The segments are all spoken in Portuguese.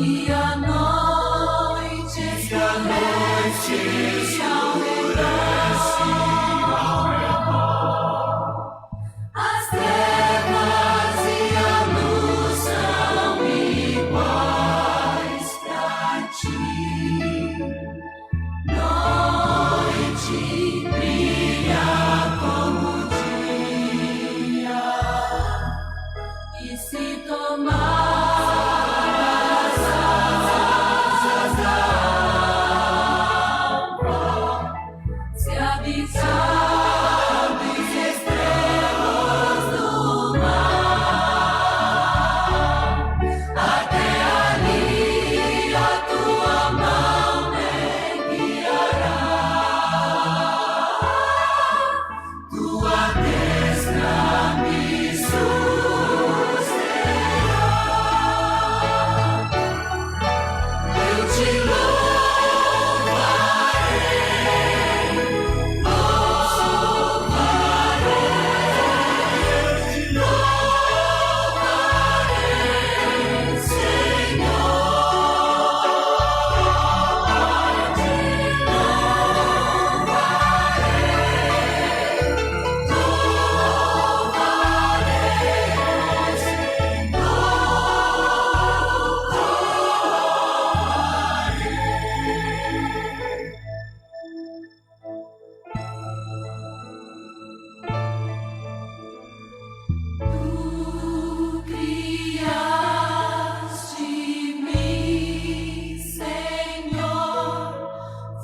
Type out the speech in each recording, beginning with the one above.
E a noite escurece ao redor. As trevas e a luz são iguais pra ti. Noite brilha como dia, e se tomar as asas da alva, se habitar nos extremos do mar, até ali a tua mão me guiará, tua destra me susterá. Eu te louvarei, Tu criaste-me, Senhor,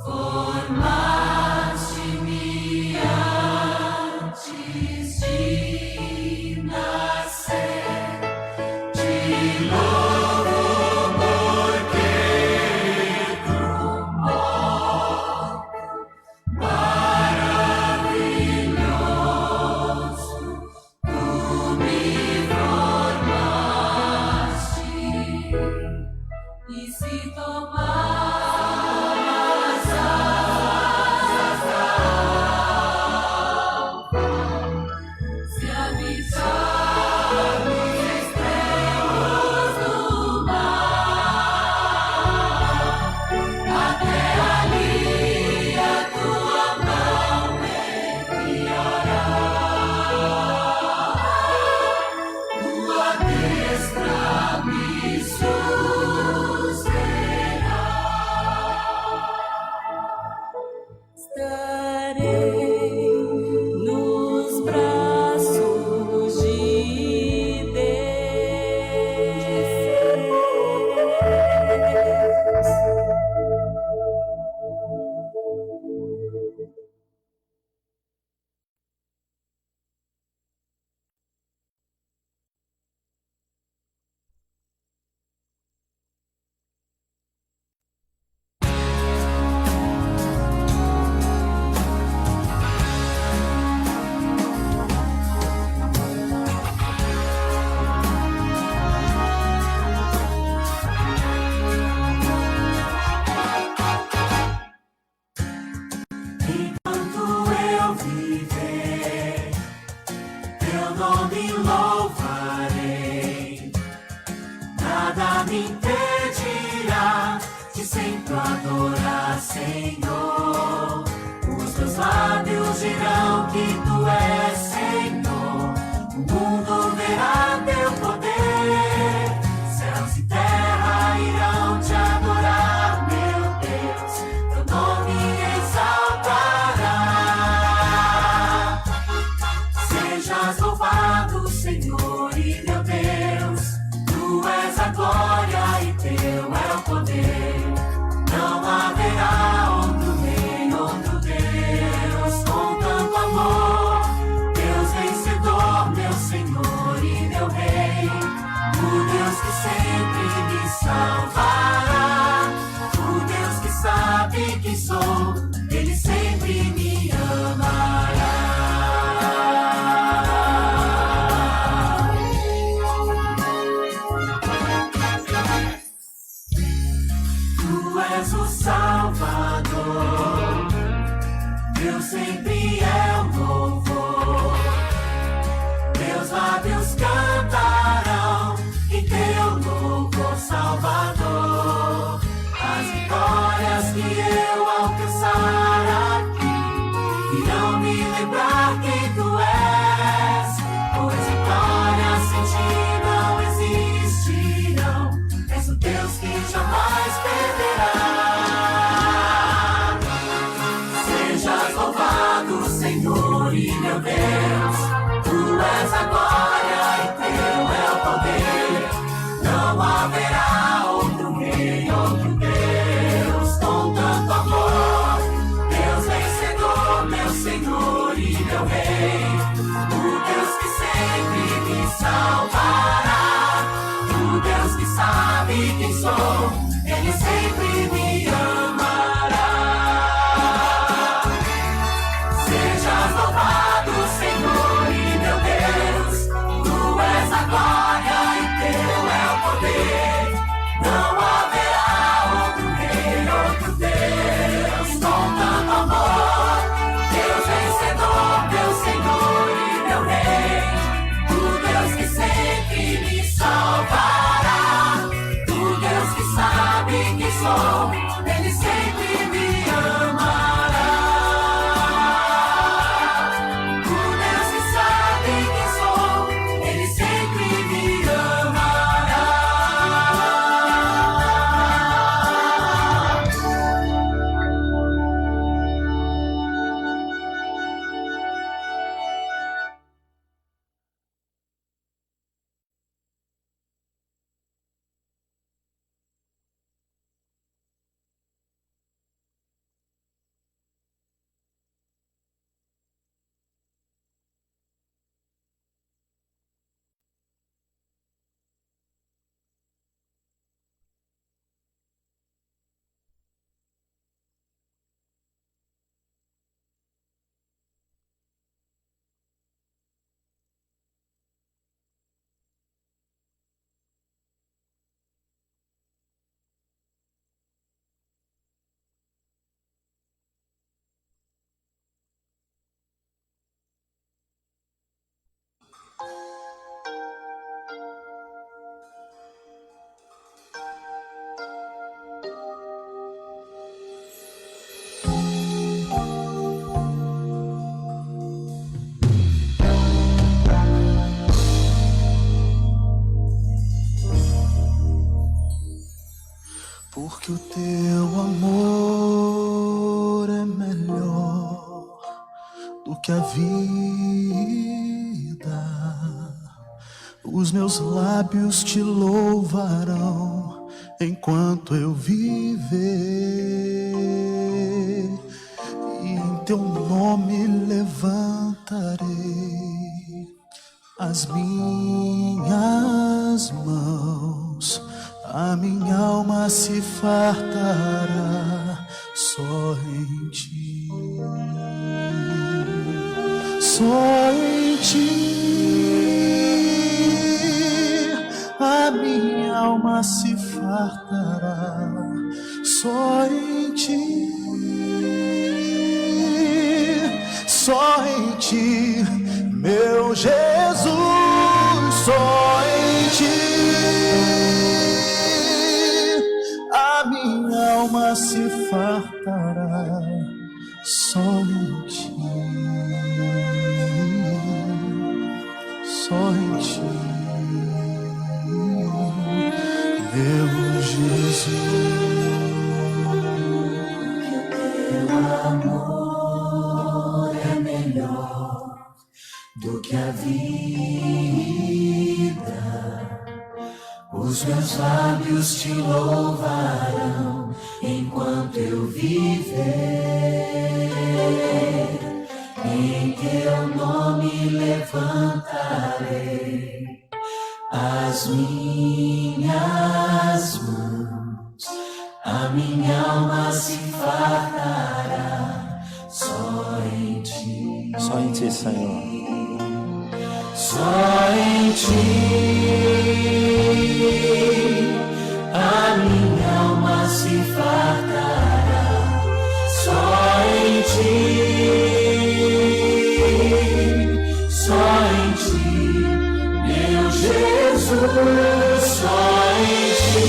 formaste-me antes de nascer. Te louvo porque tu modo maravilhoso tu me formaste. E se tomar as asas da alva, se habitar nos extremos do mar, até ali a tua mão me guiará, tua destra me susterá. Estarei nos braços de Deus. Enquanto eu viver, teu nome louvarei. Nada me impedirá de sempre adorar, Senhor. Os teus lábios dirão que tu és Senhor. O mundo verá teu poder. Céus e terra irão te adorar, meu Deus. Teu nome exaltará. Sejas louvado, Senhor e meu Deus. Tu és a glória e teu é o poder. Não haverá outro rei, outro Deus com tanto amor. Deus vencedor, meu Senhor e meu Rei. O Deus que sempre me salvará. O Deus que sabe quem sou. Ele sempre me amará. Tu és o Salvador, Deus sempre é o louvor. Meus lábios cantarão em teu louvor, Salvador. que eu alcançar aqui, irão me lembrar quem tu és, pois vitórias sem ti não existirão. És o Deus que jamais perderá. Sejas louvado, Senhor e meu Deus, tu és a glória e teu é o poder. Não haverá outro rei, outro Deus com tanto amor. Deus vencedor, meu Senhor e meu Rei, o Deus que sempre me salvará, o Deus que sabe quem sou, Ele sempre me amará. Sejas louvado, Senhor e meu Deus, tu és a glória e teu é o poder. Não haverá outro rei, outro Deus com tanto amor. Deus vencedor, meu Senhor e meu Rei, o Deus que sempre me salvará, o Deus que sabe quem sou, Ele sempre me amará. O Deus que sabe quem sou, Ele sempre me amará. Porque o teu amor é melhor do que a vida. Os meus lábios te louvarão enquanto eu viver, e em teu nome levantarei as minhas mãos. A minha alma se fartará só em ti, só em ti. A minha alma se fartará só em ti, só em ti, meu Jesus, só em ti. A minha alma se fartará só em ti, só em ti, meu Jesus. Teu amor é melhor do que a vida. Os meus lábios te louvarão enquanto eu viver. Em teu nome levantarei as minhas mãos. A minha alma se fartará só em ti. Só em ti, Senhor. Só em ti. A minha alma se fartará só em ti, só em ti, meu Jesus, só em ti.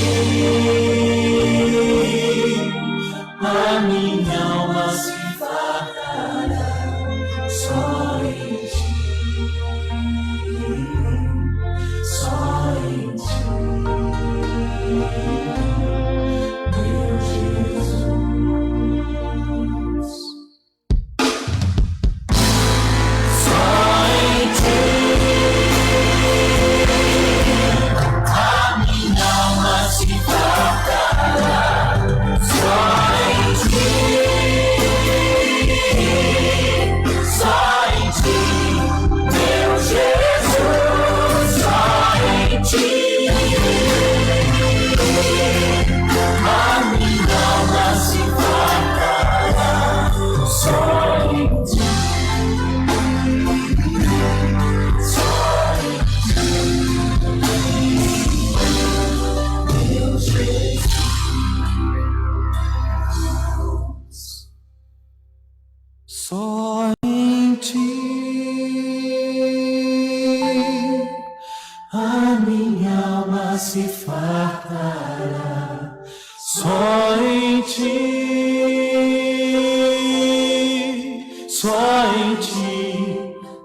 A Só em ti,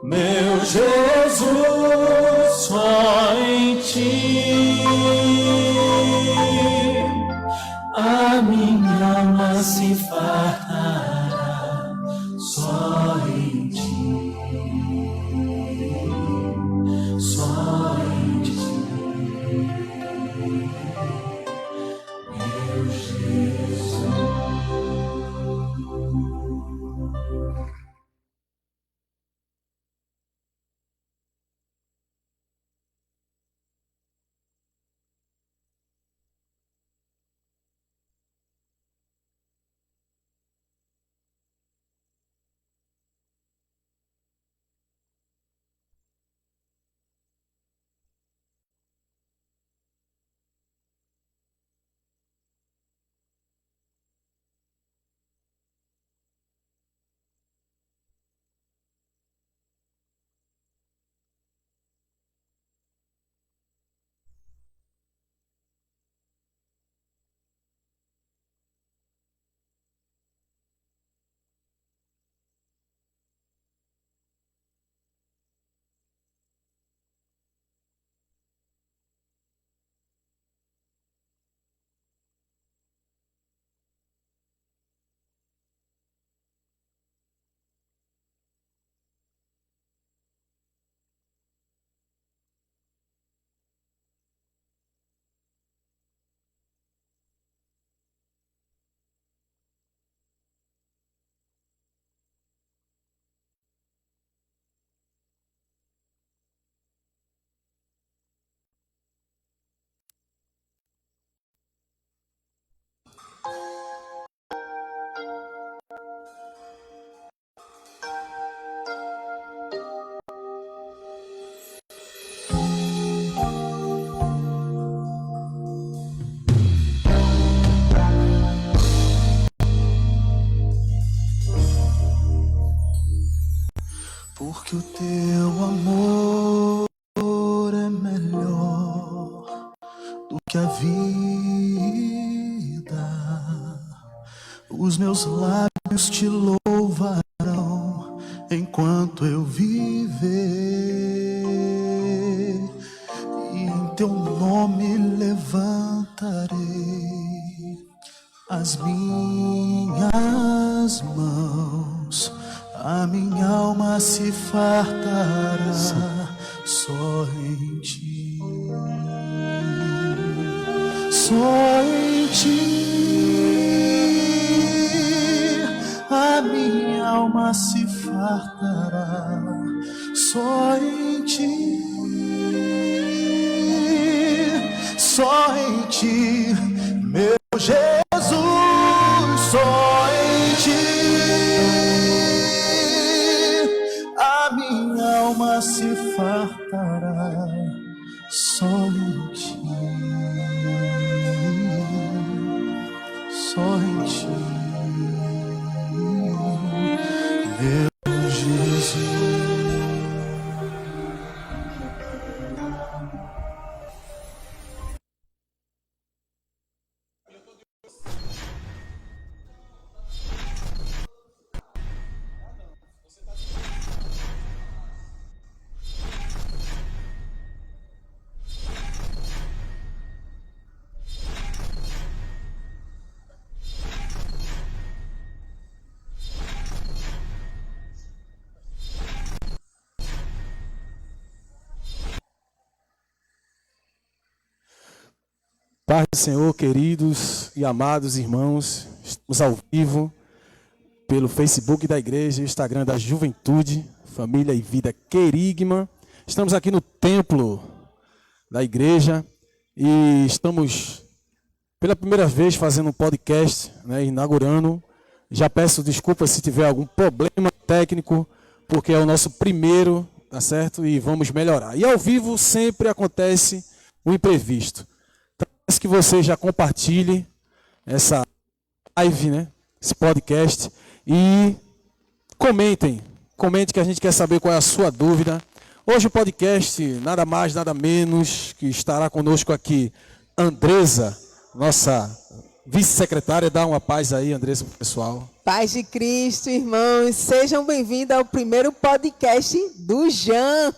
meu Jesus, só em ti, a minha alma se fartará, só em ti, só em ti, meu Jesus. Porque o teu amor é melhor do que a vida. Os meus lábios te louvarão enquanto eu viver, e em teu nome levantarei as minhas mãos. A minha alma se fartará só em ti, só em ti. A minha alma se fartará só em ti, só em ti, meu Jesus, só em ti. Minha alma se fartará só em ti, só em ti, meu Jesus. Paz do Senhor, queridos e amados irmãos, estamos ao vivo pelo Facebook da igreja, Instagram da Juventude, Família e Vida Querigma. Estamos aqui no templo da igreja e estamos pela primeira vez fazendo um podcast, né, inaugurando. Já peço desculpas se tiver algum problema técnico, porque é o nosso primeiro, tá certo? E vamos melhorar. E ao vivo sempre acontece o imprevisto. Que você já compartilhe essa live, né, esse podcast, e comentem que a gente quer saber qual é a sua dúvida. Hoje o podcast, nada mais, nada menos, que estará conosco aqui, Andresa, nossa vice-secretária, dá uma paz aí, Andressa, pro pessoal. Paz de Cristo, irmãos. Sejam bem-vindos ao primeiro podcast do Jean.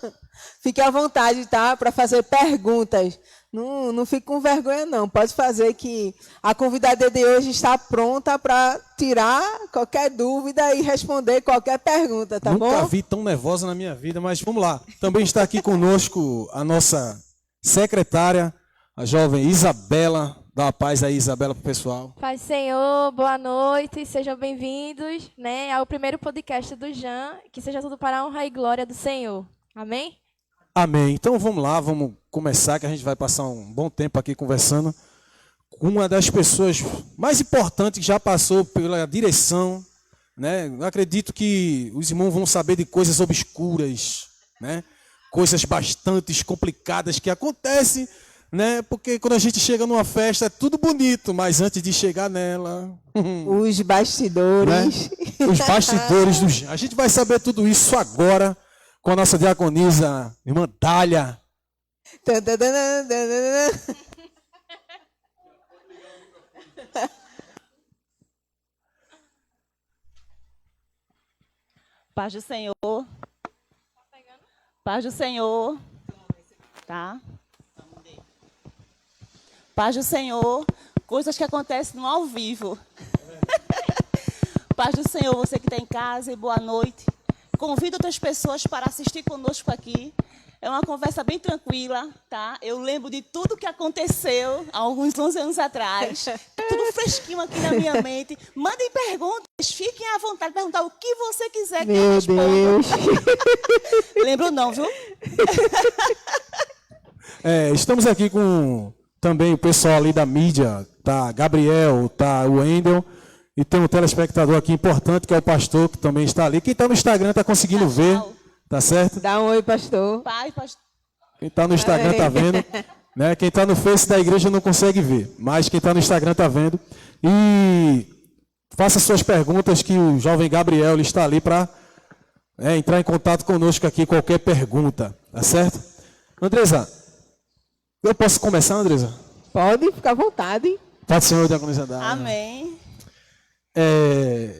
Fique à vontade, tá? Para fazer perguntas. Não fique com vergonha, não. Pode fazer, que a convidada de hoje está pronta para tirar qualquer dúvida e responder qualquer pergunta, tá bom? Nunca vi tão nervosa na minha vida, mas vamos lá. Também está aqui conosco a nossa secretária, a jovem Isabela. Dá uma paz aí, Isabela, pro pessoal. Paz do Senhor, boa noite, sejam bem-vindos, né, ao primeiro podcast do Jean, que seja tudo para a honra e glória do Senhor. Amém? Amém. Então vamos lá, vamos começar, que a gente vai passar um bom tempo aqui conversando com uma das pessoas mais importantes que já passou pela direção, né? Eu acredito que os irmãos vão saber de coisas obscuras, né? Coisas bastante complicadas que acontecem, né? Porque quando a gente chega numa festa é tudo bonito, mas antes de chegar nela, Os bastidores. né? Os bastidores do Jean. A gente vai saber tudo isso agora com a nossa diaconisa, irmã Dália. Paz do Senhor. Paz do Senhor. Tá? Paz do Senhor. Coisas que acontecem no ao vivo. Paz do Senhor, você que está em casa, e boa noite. Convido outras pessoas para assistir conosco aqui. É uma conversa bem tranquila, tá? Eu lembro de tudo que aconteceu há alguns 11 anos atrás. Tudo fresquinho aqui na minha mente. Mandem perguntas, fiquem à vontade de perguntar o que você quiser que eu Meu responda. Deus. Lembro não, viu? Estamos aqui com também o pessoal ali da mídia, tá Gabriel, tá o Wendel, e tem um telespectador aqui importante, que é o pastor, que também está ali. Quem está no Instagram está conseguindo ver, tá certo? Dá um oi, pastor. Pai, pastor. Quem está no Instagram está vendo, né? Quem está no Face da igreja não consegue ver, mas quem está no Instagram está vendo. E faça suas perguntas, que o jovem Gabriel ele está ali para entrar em contato conosco aqui, qualquer pergunta, tá certo? Andresa, eu posso começar, Andresa? Pode ficar à vontade. Pode ser, diaconisa Dália. Amém.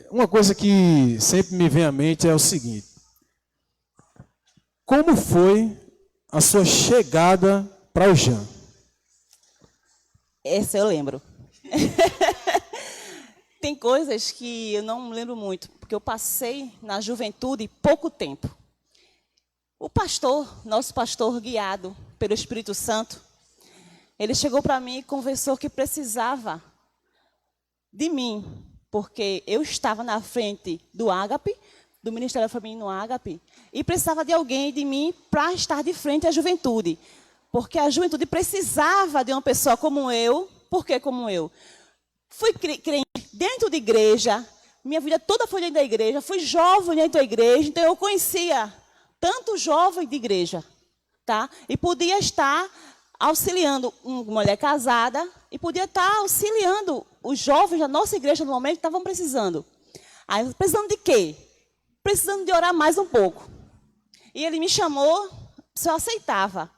Uma coisa que sempre me vem à mente é o seguinte: como foi a sua chegada para o Jean? Essa eu lembro. Tem coisas que eu não lembro muito, porque eu passei na juventude pouco tempo. O pastor, nosso pastor guiado pelo Espírito Santo, ele chegou para mim e conversou que precisava de mim, porque eu estava na frente do Ágape, do Ministério Feminino Ágape, e precisava de alguém de mim para estar de frente à juventude. Porque a juventude precisava de uma pessoa como eu. Por que como eu? Fui crente dentro de igreja, minha vida toda foi dentro da igreja, fui jovem dentro da igreja, então eu conhecia tanto jovem de igreja, tá? E podia estar auxiliando uma mulher casada e podia estar auxiliando os jovens da nossa igreja no momento que estavam precisando. Aí, precisando de quê? Precisando de orar mais um pouco. E ele me chamou, se eu aceitava.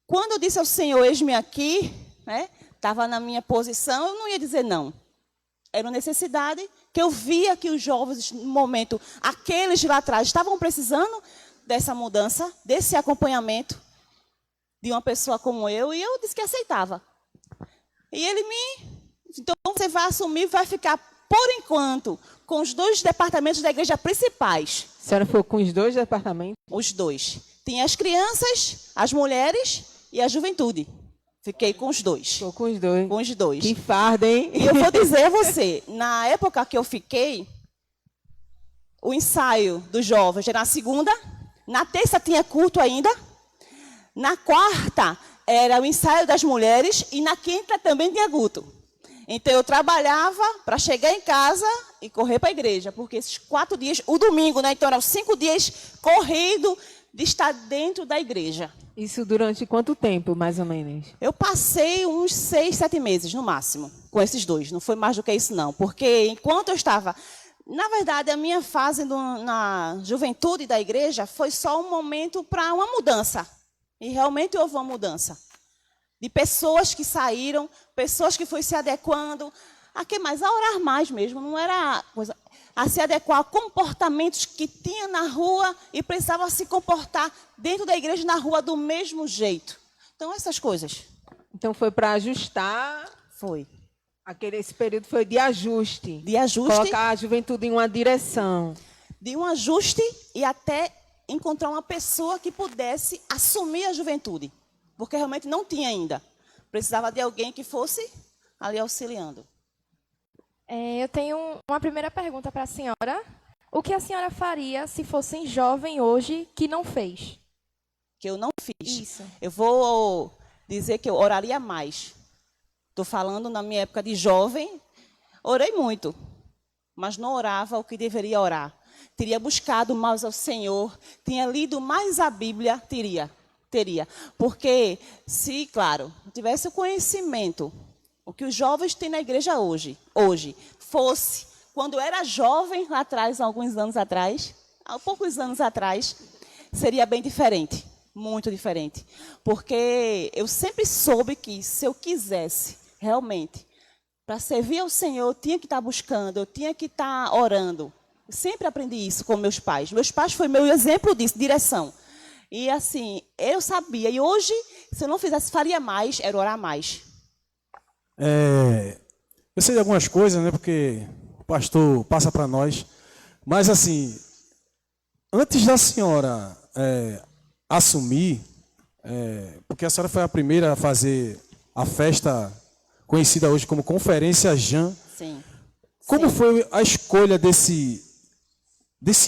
Quando eu disse ao Senhor, eis-me aqui, né, estava na minha posição, eu não ia dizer não. Era uma necessidade que eu via que os jovens, no momento, aqueles de lá atrás, estavam precisando dessa mudança, desse acompanhamento de uma pessoa como eu, e eu disse que aceitava. E ele então você vai assumir, vai ficar, por enquanto, com os 2 departamentos da igreja principais. A senhora foi com os 2 departamentos? Os 2. Tinha as crianças, as mulheres e a juventude. Fiquei com os 2. Estou com os 2. Com os 2. Que farda, hein? E eu vou dizer a você, na época que eu fiquei, o ensaio dos jovens era na segunda, na terça tinha culto ainda, na quarta era o ensaio das mulheres e na quinta também tinha culto. Então eu trabalhava para chegar em casa e correr para a igreja, porque esses 4 dias, o domingo, né? Então eram 5 dias corrido de estar dentro da igreja. Isso durante quanto tempo, mais ou menos? Eu passei uns 6, 7 meses, no máximo, com esses 2. Não foi mais do que isso, não. Porque enquanto eu estava... Na verdade, a minha fase na juventude da igreja foi só um momento para uma mudança. E realmente houve uma mudança. de pessoas que saíram, pessoas que foram se adequando, a que mais? A orar mais mesmo, não era coisa, a se adequar a comportamentos que tinha na rua e precisava se comportar dentro da igreja na rua do mesmo jeito. Então, essas coisas. Então foi para ajustar. Foi. Esse período foi de ajuste. De ajuste. Colocar a juventude em uma direção. De um ajuste e até encontrar uma pessoa que pudesse assumir a juventude. Porque realmente não tinha ainda. Precisava de alguém que fosse ali auxiliando. Eu tenho uma primeira pergunta para a senhora. O que a senhora faria se fosse jovem hoje que não fez? Que eu não fiz. Isso. Eu vou dizer que eu oraria mais. Estou falando na minha época de jovem, orei muito, mas não orava o que deveria orar. Teria buscado mais ao Senhor, tinha lido mais a Bíblia, teria. Porque se, claro, tivesse o conhecimento, o que os jovens têm na igreja hoje, fosse, quando eu era jovem lá atrás, há poucos anos atrás, seria bem diferente, muito diferente. Porque eu sempre soube que se eu quisesse, realmente, para servir ao Senhor, eu tinha que estar buscando, eu tinha que estar orando. Eu sempre aprendi isso com meus pais. Meus pais foi meu exemplo disso, direção. E assim, eu sabia. E hoje, se eu não fizesse, faria mais, era orar mais. Eu sei de algumas coisas, né? Porque o pastor passa para nós. Mas assim, antes da senhora assumir, porque a senhora foi a primeira a fazer a festa conhecida hoje como Conferência Jan. Sim. Como foi a escolha desse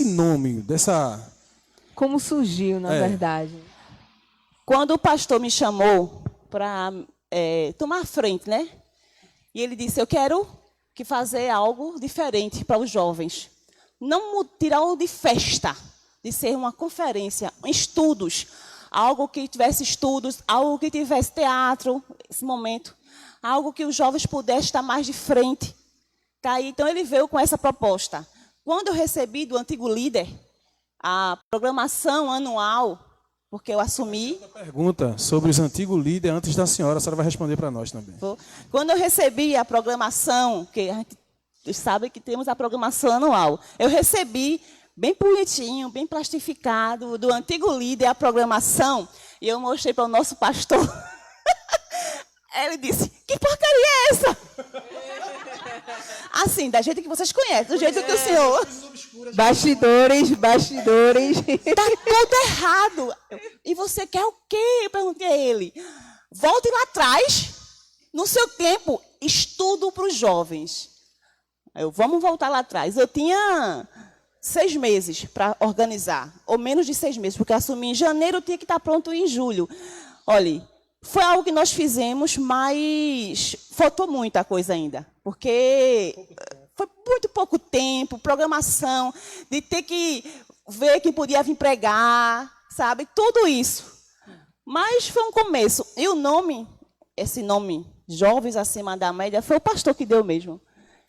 nome, dessa... Como surgiu, na verdade? Quando o pastor me chamou para tomar a frente, né? E ele disse, eu quero que fazer algo diferente para os jovens. Não tirar de festa, de ser uma conferência, estudos, algo que tivesse estudos, algo que tivesse teatro, esse momento, algo que os jovens pudessem estar mais de frente. Tá? Então, ele veio com essa proposta. Quando eu recebi do antigo líder a programação anual, porque eu assumi... Pergunta sobre os antigos líderes antes da senhora, a senhora vai responder para nós também. Quando eu recebi a programação, que a gente sabe que temos a programação anual, eu recebi bem bonitinho, bem plastificado, do antigo líder a programação, e eu mostrei para o nosso pastor. Ele disse, que porcaria é essa? Assim, da jeito que vocês conhecem, do jeito que o senhor... Bastidores. Está tudo errado. E você quer o quê? Eu perguntei a ele. Volte lá atrás, no seu tempo, estudo para os jovens. Vamos voltar lá atrás. Eu tinha 6 meses para organizar, ou menos de 6 meses, porque assumi em janeiro, eu tinha que estar pronto em julho. Olha, foi algo que nós fizemos, mas faltou muita coisa ainda, porque foi muito pouco tempo, programação, de ter que ver quem podia vir pregar, sabe? Tudo isso. Mas foi um começo. E o nome, esse nome, Jovens Acima da Média, foi o pastor que deu mesmo.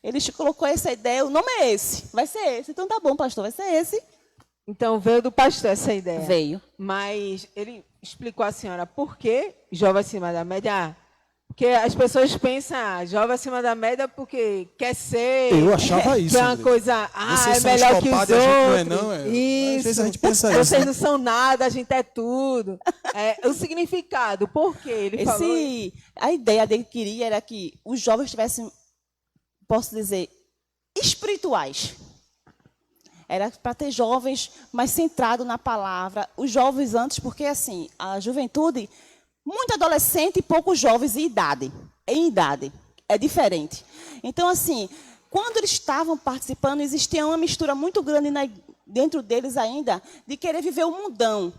Ele colocou essa ideia, o nome é esse, vai ser esse. Então tá bom, pastor, vai ser esse. Então veio do pastor essa ideia. Veio. Mas ele explicou à senhora por que jovem acima da média? Porque as pessoas pensam, jovem acima da média porque quer ser... Eu achava isso, que é uma André. coisa, Vocês é são melhor que os escopados e a gente não é, outros. não, é. Isso. Às vezes a gente pensa isso, Vocês né? não são nada, a gente é tudo. O significado, por quê? Ele falou... A ideia dele queria era que os jovens tivessem, posso dizer, espirituais. Era para ter jovens mais centrados na palavra. Os jovens antes, porque assim, a juventude, muito adolescente e poucos jovens em idade. É diferente. Então, assim, quando eles estavam participando, existia uma mistura muito grande dentro deles ainda de querer viver o mundão.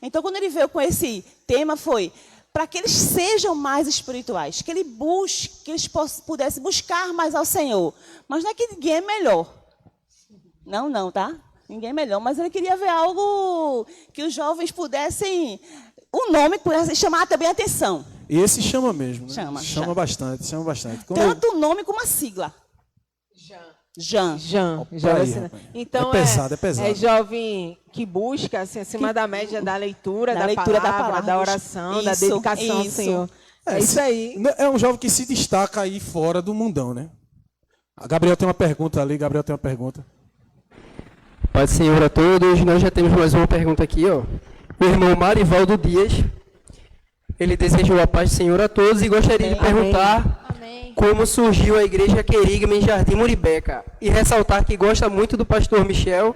Então, quando ele veio com esse tema, foi para que eles sejam mais espirituais, que eles pudessem buscar mais ao Senhor. Mas não é que ninguém é melhor. Não, tá? Ninguém é melhor. Mas ele queria ver algo que os jovens pudessem... O nome pudesse chamar também a atenção. E esse chama mesmo, né? Chama Chama bastante. Tanto o nome como a sigla. Jean. Jean. Opa Jovem aí, assim, rapaz. então É pesado, é pesado. É jovem que busca, assim, acima da média da leitura, Da da, leitura da palavra, da palavra. oração, da Isso, dedicação ao isso. Senhor. É isso aí. É um jovem que se destaca aí fora do mundão, né? A Gabriel tem uma pergunta ali, Gabriel tem uma pergunta. Paz do Senhor a todos. Nós já temos mais uma pergunta aqui, ó. O irmão Marivaldo Dias, ele desejou a paz do Senhor a todos e gostaria de perguntar Amém. como surgiu a igreja Querigma em Jardim Muribeca e ressaltar que gosta muito do pastor Michel,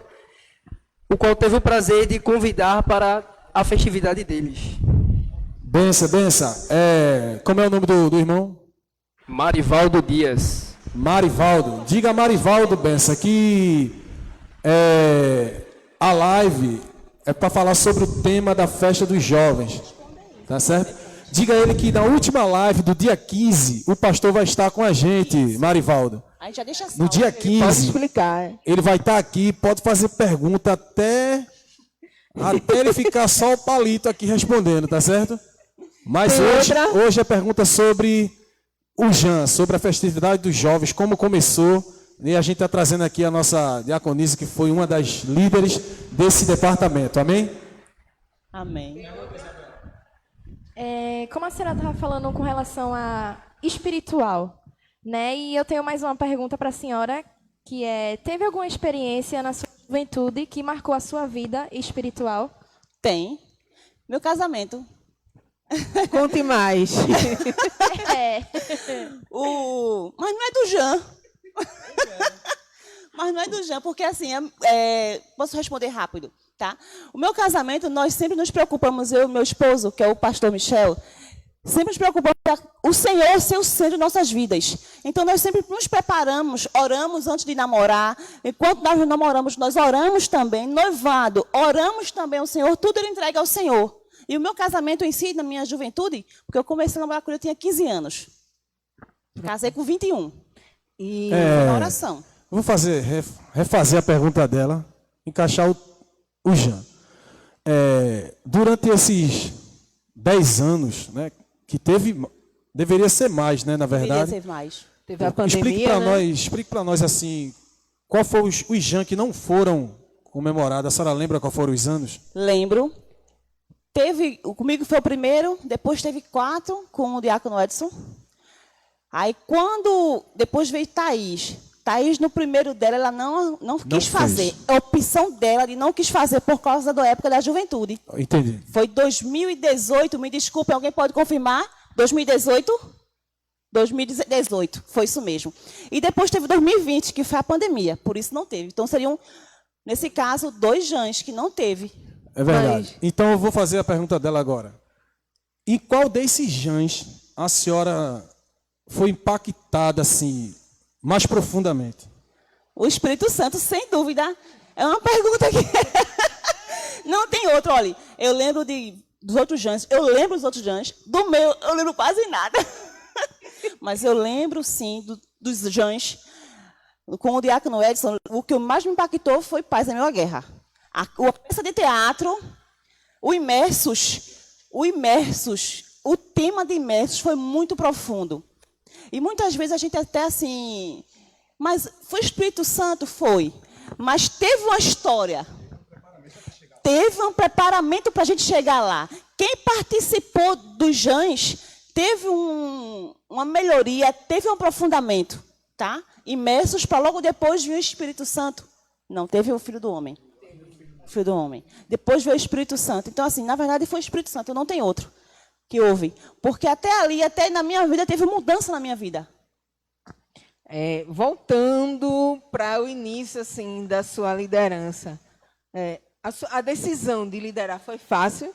o qual teve o prazer de convidar para a festividade deles. Bença. Como é o nome do irmão? Marivaldo Dias. Marivaldo. Diga a Marivaldo, Bença, que a live é para falar sobre o tema da festa dos jovens. Tá certo? Diga a ele que na última live do dia 15, o pastor vai estar com a gente, Marivaldo. Aí já deixa No dia Pode 15, explicar. ele vai estar aqui, pode fazer pergunta até ele ficar só o palito aqui respondendo, tá certo? Mas Tem outra? hoje a pergunta sobre o Jean, sobre a festividade dos jovens, como começou. E a gente está trazendo aqui a nossa diaconisa, que foi uma das líderes desse departamento. Amém? Amém. Como a senhora estava falando com relação a espiritual, né? E eu tenho mais uma pergunta para a senhora, que teve alguma experiência na sua juventude que marcou a sua vida espiritual? Tem. Meu casamento. Conte mais. Mas não é do Jean. Mas não é do Jean, porque assim, posso responder rápido, tá? O meu casamento, nós sempre nos preocupamos, eu e meu esposo, que é o pastor Michel, sempre nos preocupamos para o Senhor ser o centro de nossas vidas. Então, nós sempre nos preparamos, oramos antes de namorar. Enquanto nós namoramos, nós oramos também. Noivado, oramos também ao Senhor. Tudo ele entrega ao Senhor. E o meu casamento em si, na minha juventude, porque eu comecei a namorar quando eu tinha 15 anos. Casei com 21. E foi na oração. Vou refazer a pergunta dela, encaixar o Jean. Durante esses 10 anos, né, que deveria ser mais, né, na verdade. Deveria ser mais. Teve a pandemia, Explique para nós assim, qual foram os Jean que não foram comemorados. A senhora lembra qual foram os anos? Lembro. Comigo foi o primeiro, depois teve 4 com o diácono Edson. Aí depois veio Thaís. Thaís, no primeiro dela, ela não quis fazer. A opção dela de não quis fazer por causa da época da juventude. Entendi. Foi 2018, me desculpe, alguém pode confirmar? 2018? 2018, foi isso mesmo. E depois teve 2020, que foi a pandemia, por isso não teve. Então seriam, nesse caso, 2 Jans que não teve. É verdade. Então eu vou fazer a pergunta dela agora. Em qual desses Jans a senhora foi impactada assim, mais profundamente? O Espírito Santo, sem dúvida. É uma pergunta que não tem outra. Olha, eu lembro dos outros Jans. Eu lembro dos outros Jans. Do meu, eu lembro quase nada. Mas eu lembro, sim, dos Jans. Com o diácono Edson, o que mais me impactou foi Paz em Meio à Guerra. A peça de teatro, o Imersos, o tema de Imersos foi muito profundo. E muitas vezes a gente até assim... Mas foi o Espírito Santo? Foi. Mas teve uma história. Teve um preparamento para a gente chegar lá. Quem participou dos Jans teve uma melhoria, teve um aprofundamento. Tá? Imersos para logo depois vir o Espírito Santo. Não, teve o Filho do Homem. Filho do Homem. Depois veio o Espírito Santo. Então, assim, na verdade foi o Espírito Santo, não tem outro que houve. Porque até ali, até na minha vida, teve mudança na minha vida. Voltando para o início assim, da sua liderança, a decisão de liderar foi fácil?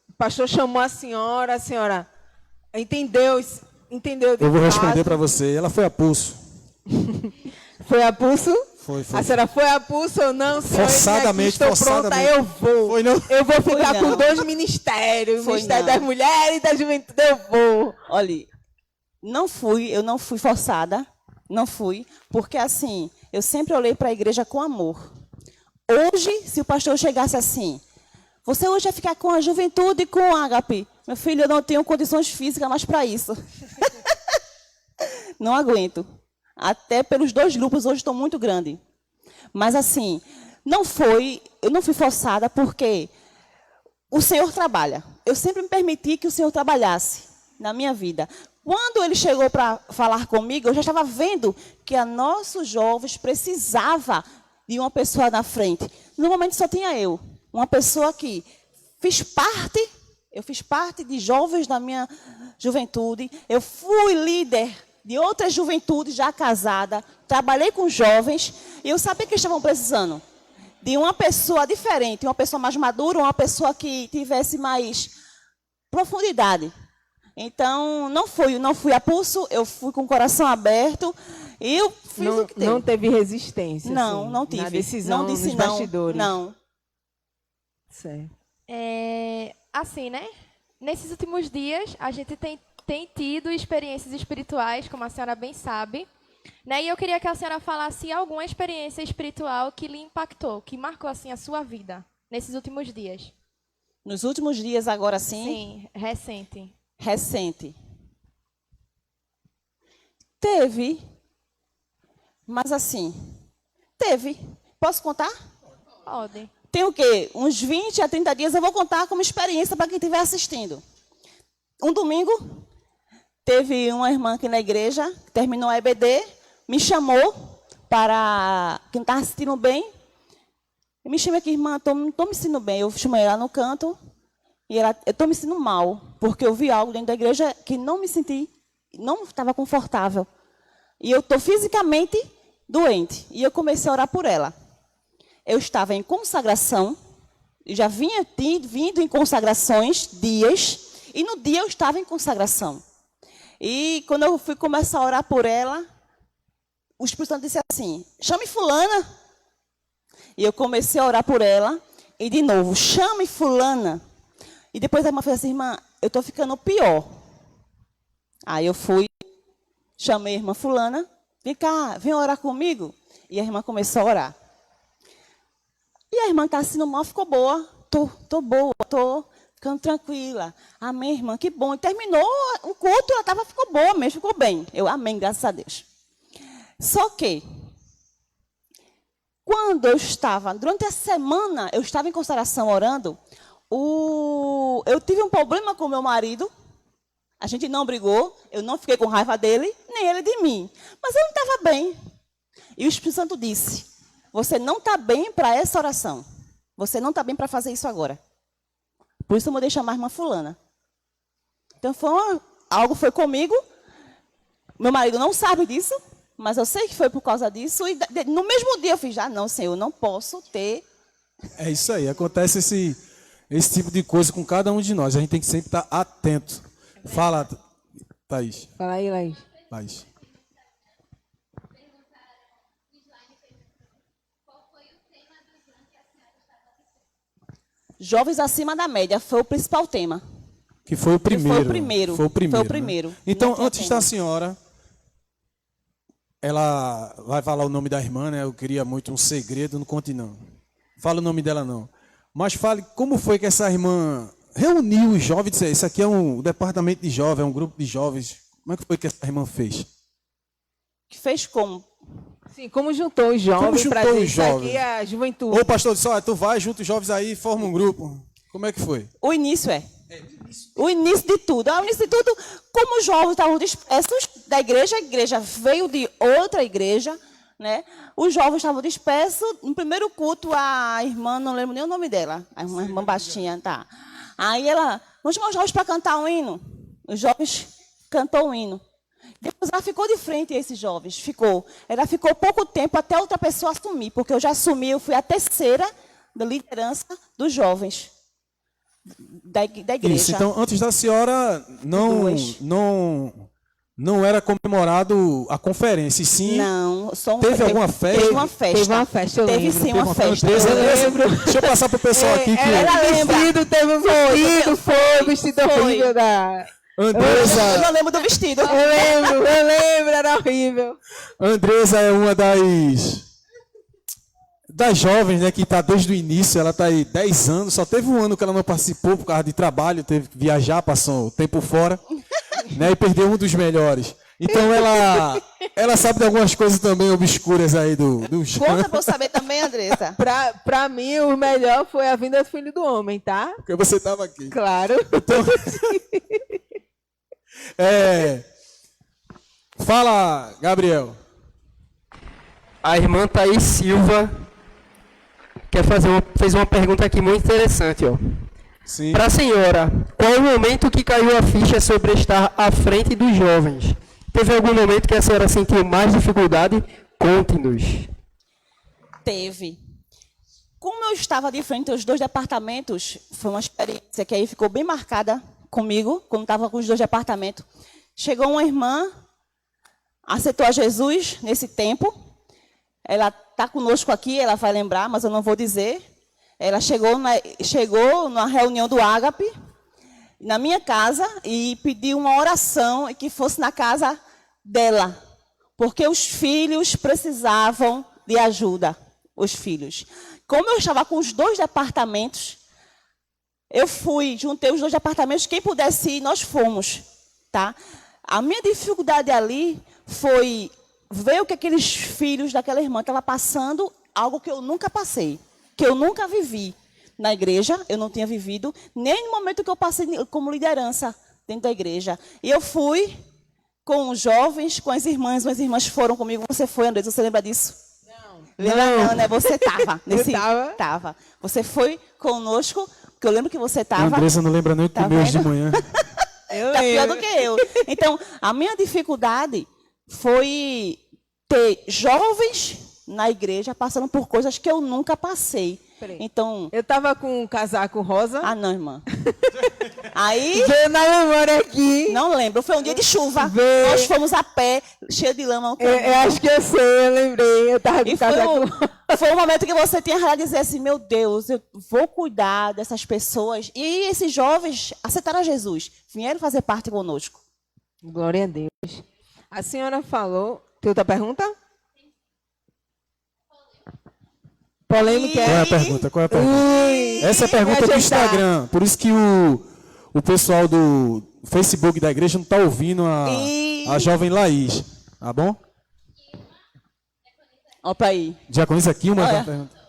O pastor chamou a senhora entendeu de Eu vou fato? responder para você. Ela foi a pulso. Foi a pulso? Foi. A senhora foi a pulso ou não? Senhora, Forçadamente, estou pronta, eu vou. Foi, não? Eu vou ficar Foi, não. com 2 ministérios. O Foi, Ministério não. das Mulheres e da Juventude, eu vou. Olha, eu não fui forçada, não fui, porque assim, eu sempre olhei para a igreja com amor. Hoje, se o pastor chegasse assim, você hoje vai ficar com a juventude e com o ágape. Meu filho, eu não tenho condições físicas mais para isso. Não aguento. Até pelos dois grupos hoje estão muito grandes. Mas assim, eu não fui forçada porque o Senhor trabalha. Eu sempre me permiti que o Senhor trabalhasse na minha vida. Quando ele chegou para falar comigo, eu já estava vendo que a nossos jovens precisava de uma pessoa na frente. No momento só tinha eu, uma pessoa que eu fiz parte de jovens da minha juventude, eu fui líder de outras juventudes já casada, trabalhei com jovens, e eu sabia que eles estavam precisando de uma pessoa diferente, uma pessoa mais madura, uma pessoa que tivesse mais profundidade. Então, não fui a pulso, eu fui com o coração aberto e eu fiz o que deu. Não teve resistência? Não, assim, não tive. Na decisão, não disse nos não. bastidores? Não. Certo. Assim, né? Nesses últimos dias, a gente tem tido experiências espirituais, como a senhora bem sabe. Né? E eu queria que a senhora falasse alguma experiência espiritual que lhe impactou, que marcou assim a sua vida, nesses últimos dias. Nos últimos dias, agora sim? Sim, recente. Recente. Teve, mas assim, teve. Posso contar? Pode. Tem o quê? Uns 20 a 30 dias eu vou contar como experiência para quem estiver assistindo. Um domingo, teve uma irmã aqui na igreja, que terminou a EBD, me chamou para quem estava se sentindo bem. Eu me chamei aqui, irmã, não estou me sentindo bem. Eu chamei ela no canto e eu estou me sentindo mal, porque eu vi algo dentro da igreja que não me senti, não estava confortável. E eu estou fisicamente doente. E eu comecei a orar por ela. Eu estava em consagração, já vinha vindo em consagrações dias, e no dia eu estava em consagração. E quando eu fui começar a orar por ela, o Espírito Santo disse assim, chame fulana. E eu comecei a orar por ela, e de novo, chame fulana. E depois a irmã fez assim, irmã, eu estou ficando pior. Aí eu fui, chamei a irmã fulana, vem cá, vem orar comigo. E a irmã começou a orar. E a irmã que estava sendo mal ficou boa. Tô boa, tô ficando tranquila. Amém, irmã, que bom. E terminou o culto, ela ficou boa mesmo, ficou bem. Eu amém, graças a Deus. Só que, quando eu estava, durante a semana, eu estava em consagração orando, eu tive um problema com meu marido. A gente não brigou, eu não fiquei com raiva dele, nem ele de mim. Mas eu não estava bem. E o Espírito Santo disse, você não está bem para essa oração. Você não está bem para fazer isso agora. Por isso eu mandei chamar a irmã fulana. Então algo foi comigo. Meu marido não sabe disso, mas eu sei que foi por causa disso. E no mesmo dia eu fiz, não, Senhor, eu não posso ter. É isso aí, acontece esse tipo de coisa com cada um de nós. A gente tem que sempre estar atento. Fala, Thaís. Fala aí, Laís. Thaís. Jovens acima da média foi o principal tema. Que foi o primeiro. Foi o primeiro. Foi o primeiro. Foi o primeiro. Né? Então, Não antes da senhora, ela vai falar o nome da irmã, né? Eu queria muito um segredo, não conte não. Fala o nome dela não. Mas fale como foi que essa irmã reuniu os jovens, disse, isso aqui é um departamento de jovens, é um grupo de jovens. Como é que foi que essa irmã fez? Que fez como? Sim, como juntou os jovens para dizer isso jovens? aqui a juventude. Ô pastor, disse, olha, tu vai, junta os jovens aí, forma um grupo. Como é que foi? O início o início de tudo. O início de tudo, como os jovens estavam dispersos da igreja, a igreja veio de outra igreja, né? Os jovens estavam dispersos. No primeiro culto, a irmã, não lembro nem o nome dela, a irmã baixinha, tá. Aí ela, vamos chamar os jovens para cantar um hino. Os jovens cantou um hino. Depois ela ficou de frente a esses jovens, ficou. Ela ficou pouco tempo até outra pessoa assumir, porque eu já assumi, eu fui a terceira da liderança dos jovens da igreja. Isso, então antes da senhora não era comemorado a conferência, e sim. Não, só teve alguma festa? Teve uma festa. Teve uma festa, eu Teve lembro. sim uma festa. Eu lembro. Deixa eu passar para o pessoal aqui que ela lembra. Teve um vestido, foi o vestido Foi. horrível da... Andresa, Eu não lembro do vestido. Eu lembro, era horrível. Andresa é uma das jovens, né, que está desde o início, ela está aí 10 anos, só teve um ano que ela não participou por causa de trabalho, teve que viajar, passou o tempo fora, né, e perdeu um dos melhores. Então ela sabe de algumas coisas também obscuras aí do Jean. Conta pra eu saber também, Andressa. Pra mim, o melhor foi a vinda do Filho do Homem, tá? Porque você estava aqui. Claro. Então, fala, Gabriel. A irmã Thaís Silva fez uma pergunta aqui muito interessante, ó. Sim. Para a senhora, qual o momento que caiu a ficha sobre estar à frente dos jovens? Teve algum momento que a senhora sentiu mais dificuldade? Conte-nos. Teve. Como eu estava de frente aos 2 departamentos, foi uma experiência que aí ficou bem marcada comigo, quando estava com os 2 departamentos. Chegou uma irmã, aceitou a Jesus nesse tempo. Ela está conosco aqui, ela vai lembrar, mas eu não vou dizer. Ela chegou na reunião do Ágape, na minha casa, e pediu uma oração e que fosse na casa dela, porque os filhos precisavam de ajuda, os filhos. Como eu estava com os 2 departamentos, eu juntei os 2 departamentos, quem pudesse ir, nós fomos, tá? A minha dificuldade ali foi ver o que aqueles filhos daquela irmã estavam passando, algo que eu nunca passei, que eu nunca vivi na igreja, eu não tinha vivido, nem no momento que eu passei como liderança dentro da igreja. E eu fui com os jovens, com as irmãs foram comigo. Você foi, Andressa, você lembra disso? Não. Lembra não, né? Você estava. Eu Tava. Você foi conosco, porque eu lembro que você estava. A Andressa não lembra nem o que comeu hoje de manhã. Está pior do que eu. Então, a minha dificuldade foi ter jovens na igreja passando por coisas que eu nunca passei. Peraí. Então, Eu tava com um casaco rosa. não, irmã. Aí, Veio na memória aqui. não lembro, foi um dia de chuva. Vê. Nós fomos a pé, cheio de lama. Eu acho que eu sei, eu lembrei. Eu tava com E o casaco rosa. foi um momento que você tinha que dizer assim, meu Deus, eu vou cuidar dessas pessoas. E esses jovens aceitaram Jesus, vieram fazer parte conosco. Glória a Deus. A senhora falou... Tem outra pergunta? Polêmica. Qual é a pergunta? Qual é a pergunta? Ui, Essa é a pergunta do vai ajeitar. Instagram. Por isso que o pessoal do Facebook da igreja não está ouvindo a jovem Laís. Tá bom? Olha para aí. Diaconisa aqui, uma Olha. pergunta.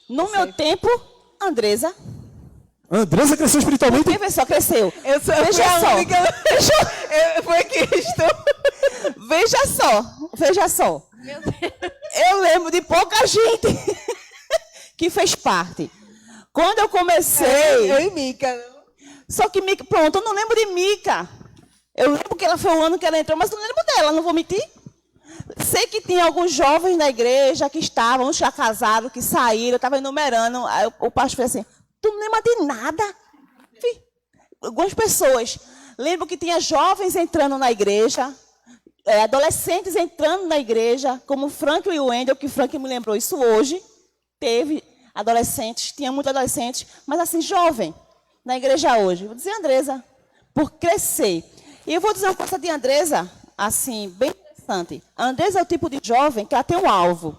No meu tempo, Andresa, Andressa cresceu espiritualmente? porque pessoal cresceu. Eu sou Veja a só. única... Foi Cristo. Veja só. Eu lembro de pouca gente que fez parte. Quando eu comecei... Eu e Mica. Só que Mica... Pronto, eu não lembro de Mica. Eu lembro que ela foi o ano que ela entrou, mas eu não lembro dela, não vou mentir. Sei que tinha alguns jovens na igreja que estavam, uns já casaram, que saíram, eu estava enumerando. Aí o pastor falou assim, tu não lembra de nada? Algumas pessoas. Lembro que tinha jovens entrando na igreja, adolescentes entrando na igreja, como o Frank e o Wendel, que o Frank me lembrou isso hoje. Teve adolescentes, tinha muitos adolescentes, mas assim, jovem, na igreja hoje. Vou dizer, Andresa, por crescer. E eu vou dizer uma coisa de Andresa, assim, bem interessante. A Andresa é o tipo de jovem que ela tem um alvo.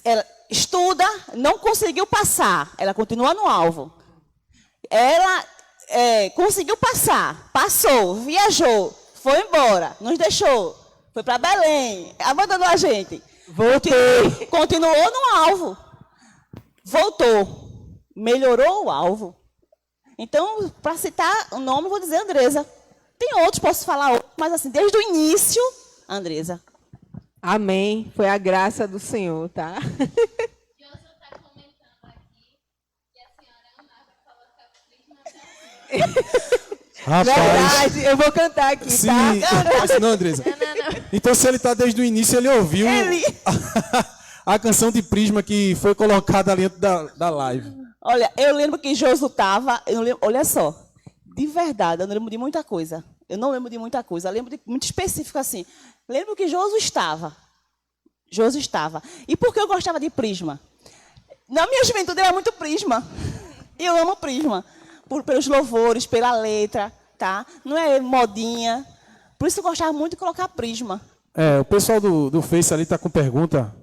Ela estuda, não conseguiu passar, ela continua no alvo. Ela conseguiu passar, passou, viajou, foi embora, nos deixou, foi para Belém, abandonou a gente. Continuou no alvo. Voltou, melhorou o alvo. Então, para citar o nome, vou dizer Andresa. Tem outros, posso falar outros, mas assim, desde o início, Andresa. Amém. Foi a graça do Senhor, tá? Josu está comentando aqui que a senhora amava colocar prisma. Rapaz. Verdade. Eu vou cantar aqui, Sim. tá? Não, Andressa. Então, se ele está desde o início, ele ouviu a canção de Prisma que foi colocada ali dentro da live. Olha, eu lembro que Josu estava, olha só, de verdade, eu não lembro de muita coisa. Eu não lembro de muita coisa, eu lembro de muito específico assim. Lembro que Josu estava. E por que eu gostava de Prisma? Na minha juventude era muito Prisma. E eu amo Prisma. Pelos louvores, pela letra, tá? Não é modinha. Por isso eu gostava muito de colocar Prisma. O pessoal do Face ali está com pergunta.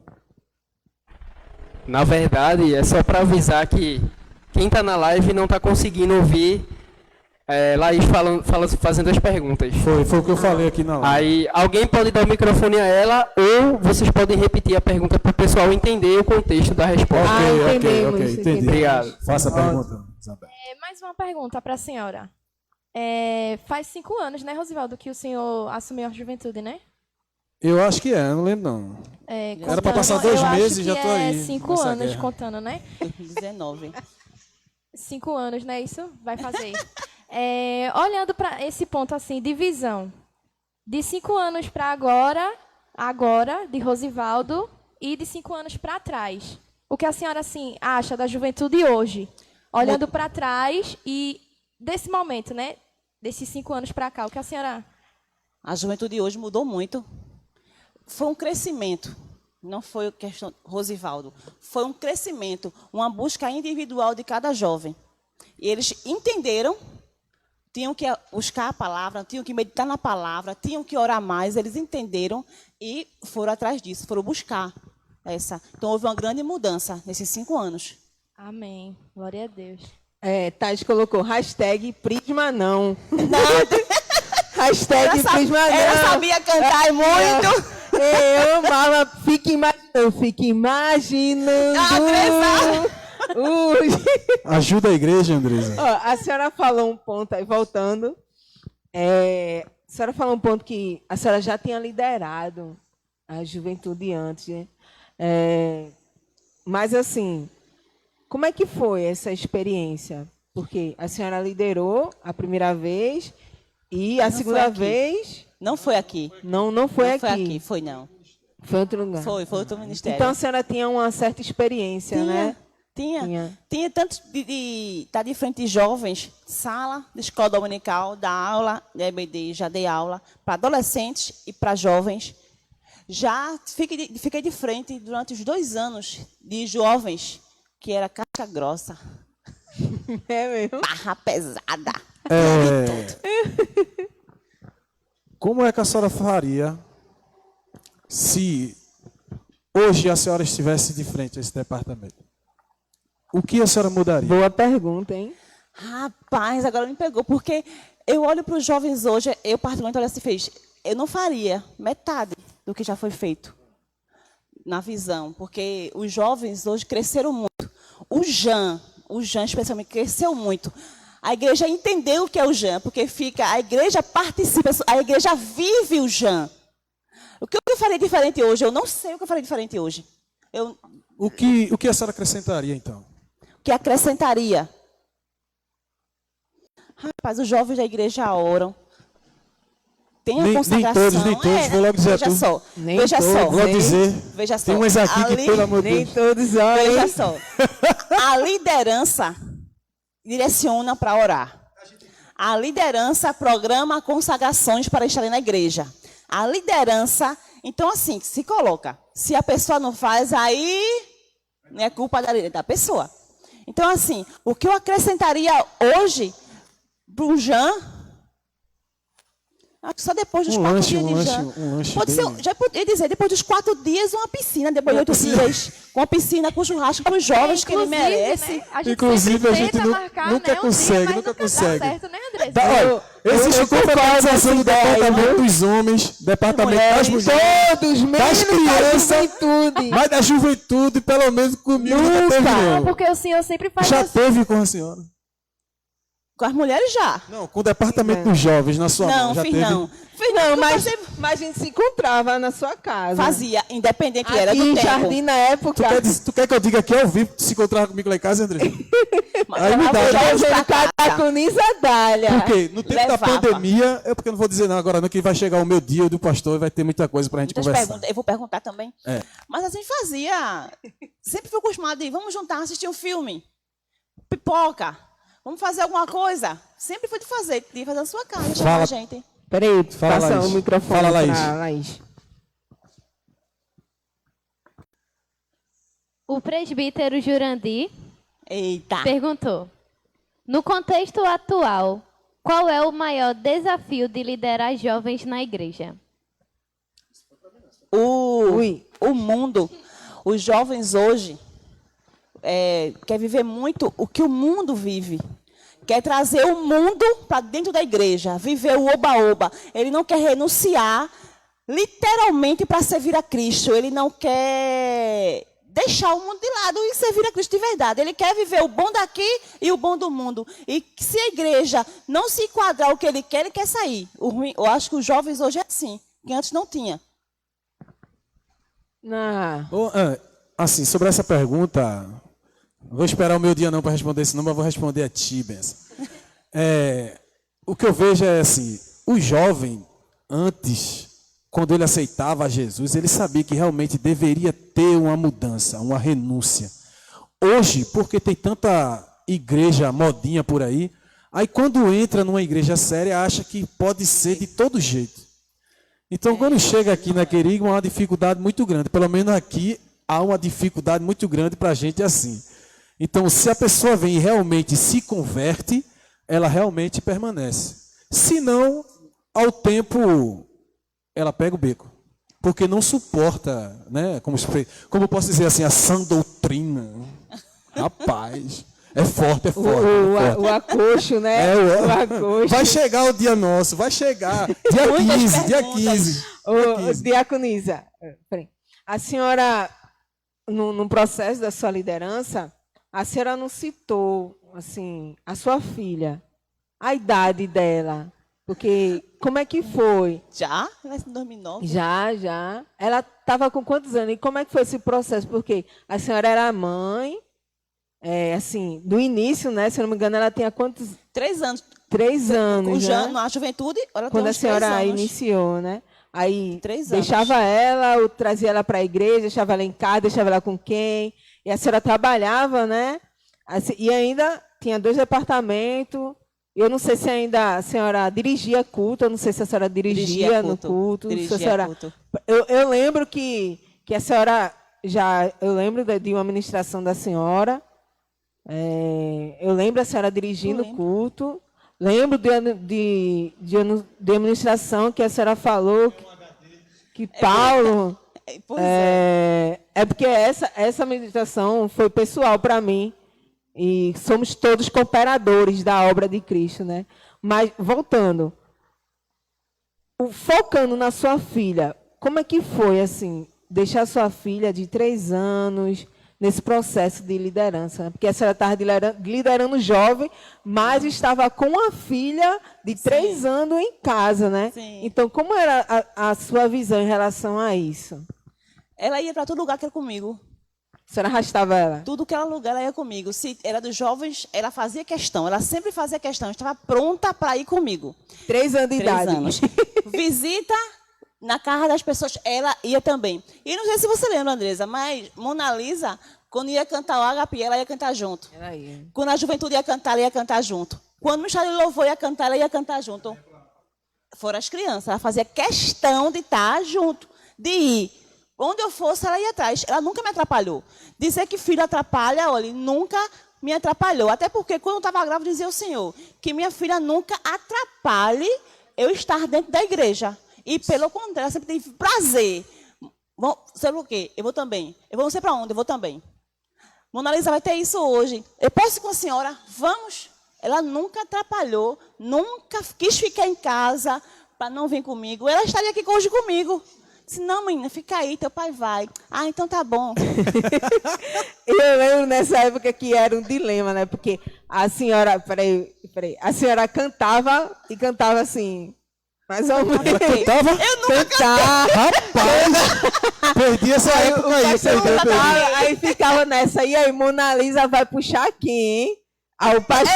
Na verdade, é só para avisar que quem está na live não está conseguindo ouvir Laís fazendo as perguntas. Foi o que eu falei aqui na live. Aí alguém pode dar o microfone a ela ou vocês podem repetir a pergunta para o pessoal entender o contexto da resposta. entendemos, entendi. entendemos. Obrigado. Faça a pergunta, Isabel. Mais uma pergunta para a senhora. Faz 5 anos, né, Rosivaldo, que o senhor assumiu a juventude, né? Eu acho que não lembro não. Era para passar 2 meses, já tô aí. 5 nessa anos guerra. contando, né? 19. 5 anos, não é isso? Vai fazer. Olhando para esse ponto assim de visão, de 5 anos para agora, de Rosivaldo, e de 5 anos para trás. O que a senhora assim acha da juventude hoje? Olhando para trás e desse momento, né? Desses 5 anos para cá, o que a senhora... A juventude hoje mudou muito. Foi um crescimento. Não foi questão Rosivaldo. Foi um crescimento, uma busca individual de cada jovem. E eles entenderam, tinham que buscar a palavra, tinham que meditar na palavra, tinham que orar mais. Eles entenderam e foram atrás disso, foram buscar essa. Então, houve uma grande mudança nesses 5 anos. Amém. Glória a Deus. Thais colocou hashtag Prisma não. Hashtag Prisma não. Ela sabia cantar muito. Eu amava, fico imaginando. Ajuda a igreja, Andresa. Ó, a senhora falou um ponto aí, voltando. A senhora falou um ponto que a senhora já tinha liderado a juventude antes, né? Mas, assim, como é que foi essa experiência? Porque a senhora liderou a primeira vez e a segunda vez... Não foi aqui. Não foi aqui. Foi não. Foi outro lugar. Foi outro ministério. Então, a senhora tinha uma certa experiência, né? Tinha tanto de estar de frente de jovens, sala de escola dominical, da aula, da EBD, já dei aula para adolescentes e para jovens. Já fiquei de frente durante os 2 anos de jovens, que era casca grossa. É mesmo? Barra pesada. Como é que a senhora faria se hoje a senhora estivesse de frente a esse departamento? O que a senhora mudaria? Boa pergunta, hein? Rapaz, agora me pegou, porque eu olho para os jovens hoje, eu particularmente olho assim, eu não faria metade do que já foi feito na visão, porque os jovens hoje cresceram muito. O Jean especialmente, cresceu muito. A igreja entendeu o que é o Jean, porque a igreja participa, a igreja vive o Jean. O que eu faria diferente hoje? Eu não sei o que eu faria diferente hoje. O que a senhora acrescentaria, então? O que acrescentaria? Rapaz, os jovens da igreja oram. Tem a consagração. Nem todos, vou logo dizer veja só. Veja só. Tem umas aqui que, pelo amor de Deus. Nem todos olham. Veja só. A liderança direciona para orar. A liderança programa consagrações para estarem na igreja. A liderança, então assim, se coloca. Se a pessoa não faz, aí não é culpa da pessoa. Então assim, o que eu acrescentaria hoje para o Jean, acho que só depois dos 4 dias de Jean. Pode ser, já poderia dizer, depois dos 4 dias, uma piscina, depois de 8 dias, uma piscina com churrasco para os jovens que ele merece. Né? Inclusive, a gente nunca consegue. Dá certo, né, André? Existe confraternização do departamento dos homens, departamento das mulheres, Todos, menos das crianças, da juventude. mas da juventude, pelo menos comigo, nunca teve, não. Porque o senhor sempre faz Já assim. teve com a senhora? Com as mulheres já. Não, com o departamento dos jovens na sua mão. Não, Já fiz teve? não. Não, mas a gente se encontrava na sua casa. Fazia, independente Aqui era do em tempo. Jardim, na época. Tu quer que eu diga aqui ao vivo, se encontrar comigo lá em casa, André? Mas Aí me levava dá, os já jovens pra casa. Tá com Nisadália. Por quê? No tempo da Levava. pandemia, porque eu não vou dizer não agora, não, que vai chegar o meu dia, o do pastor, e vai ter muita coisa pra gente Muitas conversar. perguntas. Eu vou perguntar também. Mas a gente fazia. Sempre fui acostumada de vamos juntar, assistir um filme. Pipoca. Vamos fazer alguma coisa. Sempre fui de fazer na sua casa, chamar a gente. Peraí, Fala, passa Laís. o microfone Fala, Laís. pra Laís. O presbítero Jurandir Eita. perguntou: no contexto atual, qual é o maior desafio de liderar jovens na igreja? O mundo, os jovens hoje, quer viver muito o que o mundo vive. Quer trazer o mundo para dentro da igreja, viver o oba-oba. Ele não quer renunciar literalmente para servir a Cristo. Ele não quer deixar o mundo de lado e servir a Cristo de verdade. Ele quer viver o bom daqui e o bom do mundo. E se a igreja não se enquadrar o que ele quer sair. O ruim, eu acho que os jovens hoje é assim, que antes não tinha. Assim, sobre essa pergunta, vou esperar o meu dia não para responder isso, não, mas vou responder a ti, Benção. O que eu vejo é assim, o jovem, antes, quando ele aceitava Jesus, ele sabia que realmente deveria ter uma mudança, uma renúncia. Hoje, porque tem tanta igreja modinha por aí quando entra numa igreja séria, acha que pode ser de todo jeito. Então, quando chega aqui na Querigma, há uma dificuldade muito grande. Pelo menos aqui, há uma dificuldade muito grande para a gente assim. Então, se a pessoa vem e realmente se converte, ela realmente permanece. Se não, ao tempo, ela pega o beco. Porque não suporta, né? Como eu posso dizer assim, a sã doutrina. Rapaz, é forte. O acocho, né? O acocho. Vai chegar o dia nosso, vai chegar. Dia 15. Diaconisa, a senhora, no processo da sua liderança, a senhora não citou, assim, a sua filha, a idade dela, porque como é que foi? Já? Ela é em 2009? Já. Ela estava com quantos anos? E como é que foi esse processo? Porque a senhora era mãe, assim, do início, né? Se eu não me engano, ela tinha quantos? 3 anos. 3 anos, Já né? na juventude, ela Quando tem a uns 3 senhora anos. iniciou, né? Aí 3 anos. deixava ela, ou trazia ela para a igreja, deixava ela em casa, deixava ela com quem? E a senhora trabalhava, né? Assim, e ainda tinha 2 departamentos. Eu não sei se ainda a senhora dirigia culto, eu não sei se a senhora dirigia no culto. Culto. Eu lembro que a senhora eu lembro de uma ministração da senhora. Eu lembro a senhora dirigindo o culto. Lembro de administração que a senhora falou que Paulo... porque essa meditação foi pessoal para mim. E somos todos cooperadores da obra de Cristo, né? Mas, voltando, focando na sua filha, como é que foi, assim, deixar sua filha de 3 anos nesse processo de liderança? Né? Porque a senhora estava liderando jovem, mas estava com a filha de 3 anos em casa, né? Sim. Então, como era a sua visão em relação a isso? Ela ia para todo lugar que era comigo. A senhora arrastava ela? Tudo que era lugar, ela ia comigo. Se era dos jovens, ela fazia questão. Ela sempre fazia questão. Estava pronta para ir comigo. 3 anos de 3 idade. anos. Visita na casa das pessoas, ela ia também. E não sei se você lembra, Andresa, mas Mona Lisa, quando ia cantar o Agape, ela ia cantar junto. Ela ia. Quando a juventude ia cantar, ela ia cantar junto. Quando o Ministério de Louvor ia cantar, ela ia cantar junto. Fora as crianças, ela fazia questão de estar junto, de ir. Onde eu fosse, ela ia atrás. Ela nunca me atrapalhou. Dizer que filho atrapalha, olha, nunca me atrapalhou. Até porque, quando eu estava grávida, dizia o Senhor que minha filha nunca atrapalhe eu estar dentro da igreja. E, pelo contrário, ela sempre teve prazer. Sabe o quê? Eu vou também. Eu vou não sei para onde, eu vou também. Mona Lisa vai ter isso hoje. Eu posso ir com a senhora? Vamos. Ela nunca atrapalhou, nunca quis ficar em casa para não vir comigo. Ela estaria aqui hoje comigo. Disse, não, menina, fica aí, teu pai vai. Ah, então tá bom. Eu lembro nessa época que era um dilema, né? Porque a senhora, peraí, a senhora cantava e cantava assim, mais ou menos. Cantava? Eu nunca Cantar. Rapaz, perdi essa época aí. Aí ficava nessa, e aí Mona Lisa vai puxar quem? Ao pastor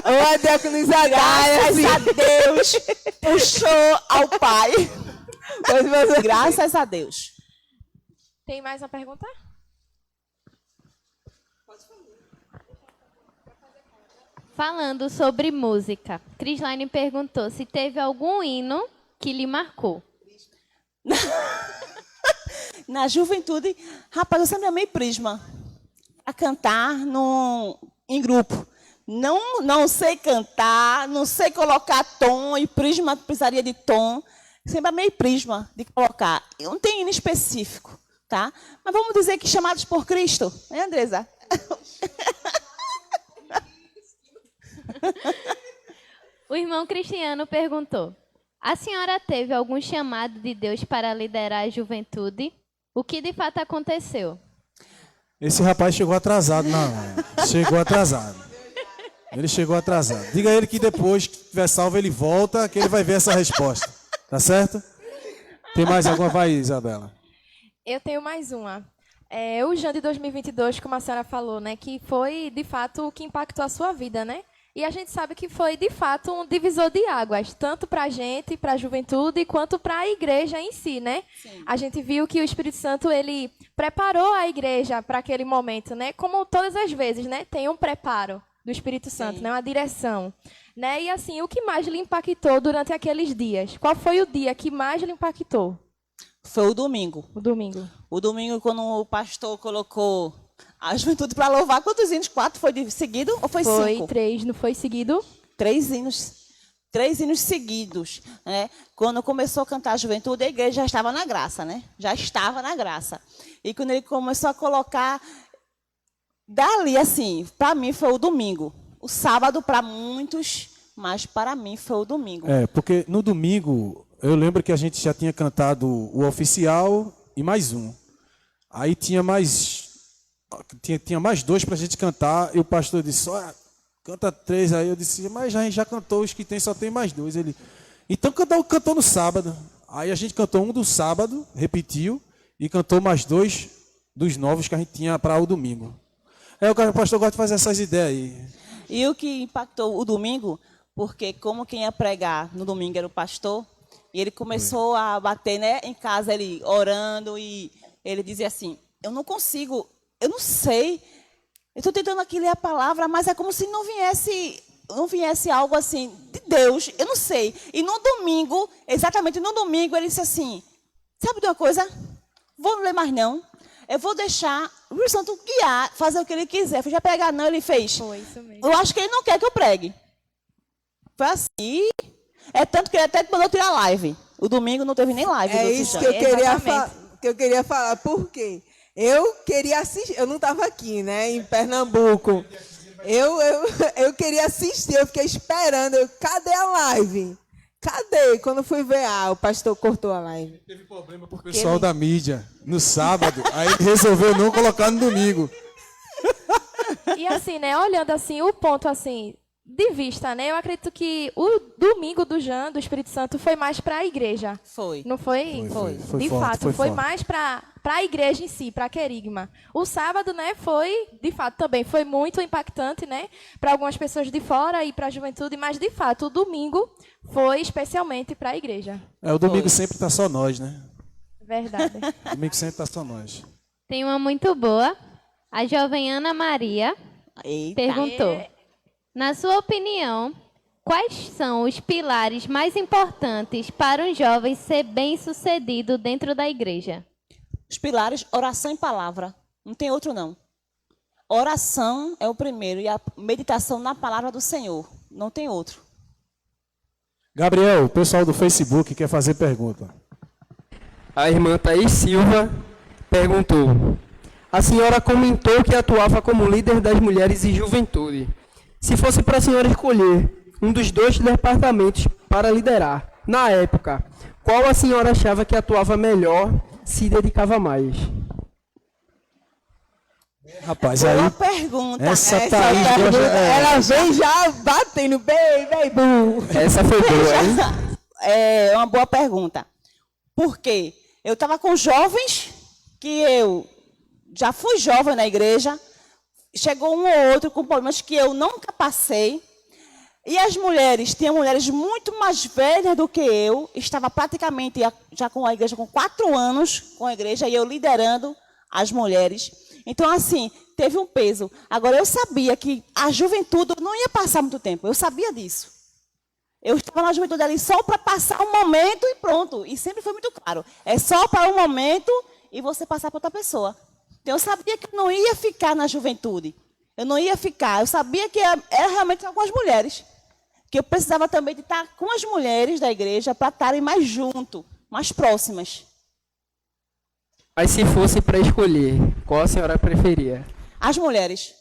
ou a diaconisa Gaia, assim. Graças a Deus, puxou ao pai. Graças a Deus. Tem mais uma pergunta? Falando sobre música, Crislaine perguntou se teve algum hino que lhe marcou. Na juventude, rapaz, eu sempre amei Prisma. A cantar em grupo. Não sei cantar, não sei colocar tom, e Prisma precisaria de tom. Sempre amei Prisma de colocar. Eu não tenho hino específico. tá? Mas vamos dizer que chamados por Cristo, né, Andresa? O irmão Cristiano perguntou: a senhora teve algum chamado de Deus para liderar a juventude? O que de fato aconteceu? Esse rapaz chegou atrasado, não. Chegou atrasado. Ele chegou atrasado. Diga a ele que depois que tiver salvo, ele volta, que ele vai ver essa resposta. Tá certo? Tem mais alguma? Vai, Isabela. Eu tenho mais uma. O Jan de 2022, como a senhora falou, né, que foi, de fato, o que impactou a sua vida, né? E a gente sabe que foi, de fato, um divisor de águas, tanto para a gente, para a juventude, quanto para a igreja em si, né? Sim. A gente viu que o Espírito Santo, ele preparou a igreja para aquele momento, né? Como todas as vezes, né? Tem um preparo do Espírito Santo, Sim. né? Uma direção. Né? E assim, o que mais lhe impactou durante aqueles dias? Qual foi o dia que mais lhe impactou? Foi o domingo. O domingo. O domingo, quando o pastor colocou a juventude para louvar, quantos hinos? 4 foi de seguido ou foi 5? Foi 3, não foi seguido? 3 hinos seguidos, né? Quando começou a cantar a juventude, a igreja já estava na graça, né? Já estava na graça. E quando ele começou a colocar, dali, assim, para mim foi o domingo. O sábado para muitos, mas para mim foi o domingo. Porque no domingo, eu lembro que a gente já tinha cantado o oficial e mais um. Aí tinha mais 2 para a gente cantar, e o pastor disse, canta 3, aí eu disse, mas a gente já cantou os que tem, só tem mais 2. Ele, então cantou no sábado. Aí a gente cantou um do sábado, repetiu, e cantou mais 2 dos novos que a gente tinha para o domingo. O pastor gosta de fazer essas ideias aí. E o que impactou o domingo, porque como quem ia pregar no domingo era o pastor, e ele começou a bater, né, em casa, ele orando, e ele dizia assim, eu não consigo, eu não sei, eu estou tentando aqui ler a palavra, mas é como se não viesse algo assim de Deus, eu não sei. E no domingo, exatamente no domingo, ele disse assim, sabe de uma coisa? Vou ler mais não. Eu vou deixar o Espírito Santo guiar, fazer o que ele quiser. Eu já pregar não, ele fez. Foi isso mesmo. Eu acho que ele não quer que eu pregue. Foi assim. É tanto que ele até mandou tirar live. O domingo não teve nem live. É do isso Cristiano. que eu queria falar. Por quê? Eu queria assistir. Eu não estava aqui, né, em Pernambuco. Eu queria assistir. Eu fiquei esperando. Cadê a live? Cadê? Quando fui ver, o pastor cortou a live. Teve problema com o pessoal da mídia no sábado, aí ele resolveu não colocar no domingo. E assim, né, olhando assim, o ponto assim, de vista, né, eu acredito que o domingo do Jan, do Espírito Santo, foi mais para a igreja. Foi. Não foi? Foi De forte, fato, foi foi forte. mais para a igreja em si, para a querigma. O sábado, né, foi, de fato, também foi muito impactante, né, para algumas pessoas de fora e para a juventude, mas, de fato, o domingo foi especialmente para a igreja. O domingo sempre tá só nós, né? Verdade. Domingo sempre tá só nós. Tem uma muito boa. A jovem Ana Maria Eita. perguntou: na sua opinião, quais são os pilares mais importantes para um jovem ser bem-sucedido dentro da igreja? Os pilares, oração e palavra. Não tem outro, não. Oração é o primeiro e a meditação na palavra do Senhor. Não tem outro. Gabriel, o pessoal do Facebook quer fazer pergunta. A irmã Thaís Silva perguntou: a senhora comentou que atuava como líder das mulheres e juventude. Se fosse para a senhora escolher um dos 2 departamentos para liderar, na época, qual a senhora achava que atuava melhor, se dedicava mais? Rapaz, Boa aí pergunta. essa Essa Thaís pergunta, gosta... ela vem já batendo, bem, bum. Essa foi boa, hein? É uma boa pergunta. Por quê? Eu estava com jovens que eu já fui jovem na igreja, chegou um ou outro com problemas que eu nunca passei, e as mulheres, tinha mulheres muito mais velhas do que eu, estava praticamente já com a igreja com 4 anos, com a igreja, e eu liderando as mulheres. Então, assim, teve um peso. Agora, eu sabia que a juventude não ia passar muito tempo, eu sabia disso. Eu estava na juventude ali só para passar um momento e pronto. E sempre foi muito claro. É só para um momento e você passar para outra pessoa. Então, eu sabia que eu não ia ficar na juventude. Eu não ia ficar. Eu sabia que era realmente com as mulheres. Que eu precisava também de estar com as mulheres da igreja para estarem mais junto, mais próximas. Mas se fosse para escolher, qual a senhora preferia? As mulheres.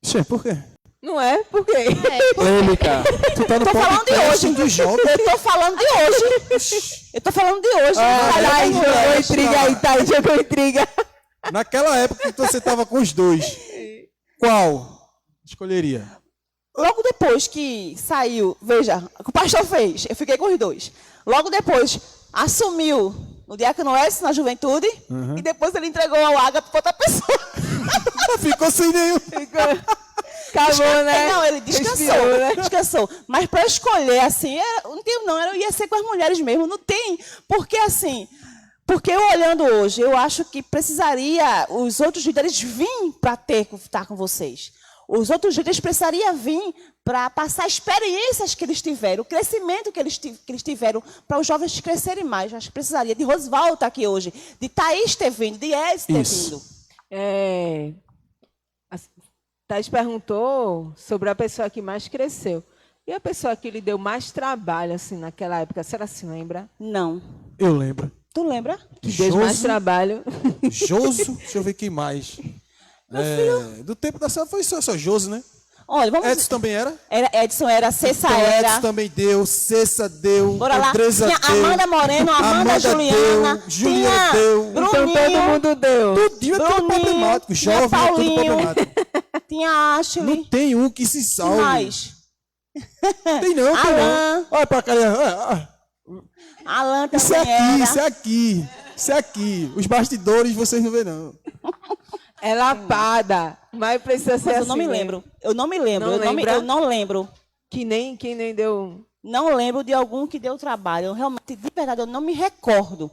Che, por quê? Não é? Por quê? Polêmica. Tu tá no Tô falando de podcast hoje. dos jovens. Eu tô falando de hoje. Eu tô falando de hoje. Thaís, jogou intriga aí, Thaís, jogou intriga. Naquela época que você tava com os dois, qual escolheria? Logo depois que saiu, veja, o que o pastor fez, eu fiquei com os dois. Logo depois, assumiu no Diácono Edson, na juventude, e depois ele entregou ao Ágape para outra pessoa. Ficou sem nenhum. Acabou, né? Não, ele descansou, Respirou, né? descansou. Mas para escolher, assim, não tem, não, eu ia ser com as mulheres mesmo, não tem. Porque assim, porque eu olhando hoje, eu acho que precisaria os outros líderes vir para estar com vocês. Os outros líderes precisariam vir para passar experiências que eles tiveram, o crescimento que eles tiveram, para os jovens crescerem mais. Eu acho que precisaria de Rosvaldo estar aqui hoje, de Thaís ter vindo, de Edson ter Isso. vindo. Thaís perguntou sobre a pessoa que mais cresceu. E a pessoa que lhe deu mais trabalho, assim, naquela época, a senhora se lembra? Não. Eu lembro. Tu lembra? Que deu mais Joso. trabalho. Joso, deixa eu ver quem mais. Do tempo da senhora foi só Joso, né? Olha, vamos... Edson também era? Edson era, Cessa Então, era. Edson também deu, Cessa deu, Bora lá. Andresa Tinha deu. Amanda Moreno, Amanda Juliana. deu, Juliana tinha deu. Então todo Bruninho, mundo deu. Tudinho é tudo Bruninho, problemático. tinha Jovem é tudo Paulinho. problemático. tinha Não Ashley. tem um que se Que salve. mais? Tem não, tem Alan. não. Olha pra cá. Alan Isso é também aqui, era. isso é aqui. Isso é aqui. Os bastidores vocês não vê não. É lapada. Mas precisa ser Mas eu assim. não me mesmo. lembro. Eu não me lembro. Não lembra? Eu não lembro. Que nem deu. Não lembro de algum que deu trabalho. Eu realmente, de verdade, eu não me recordo.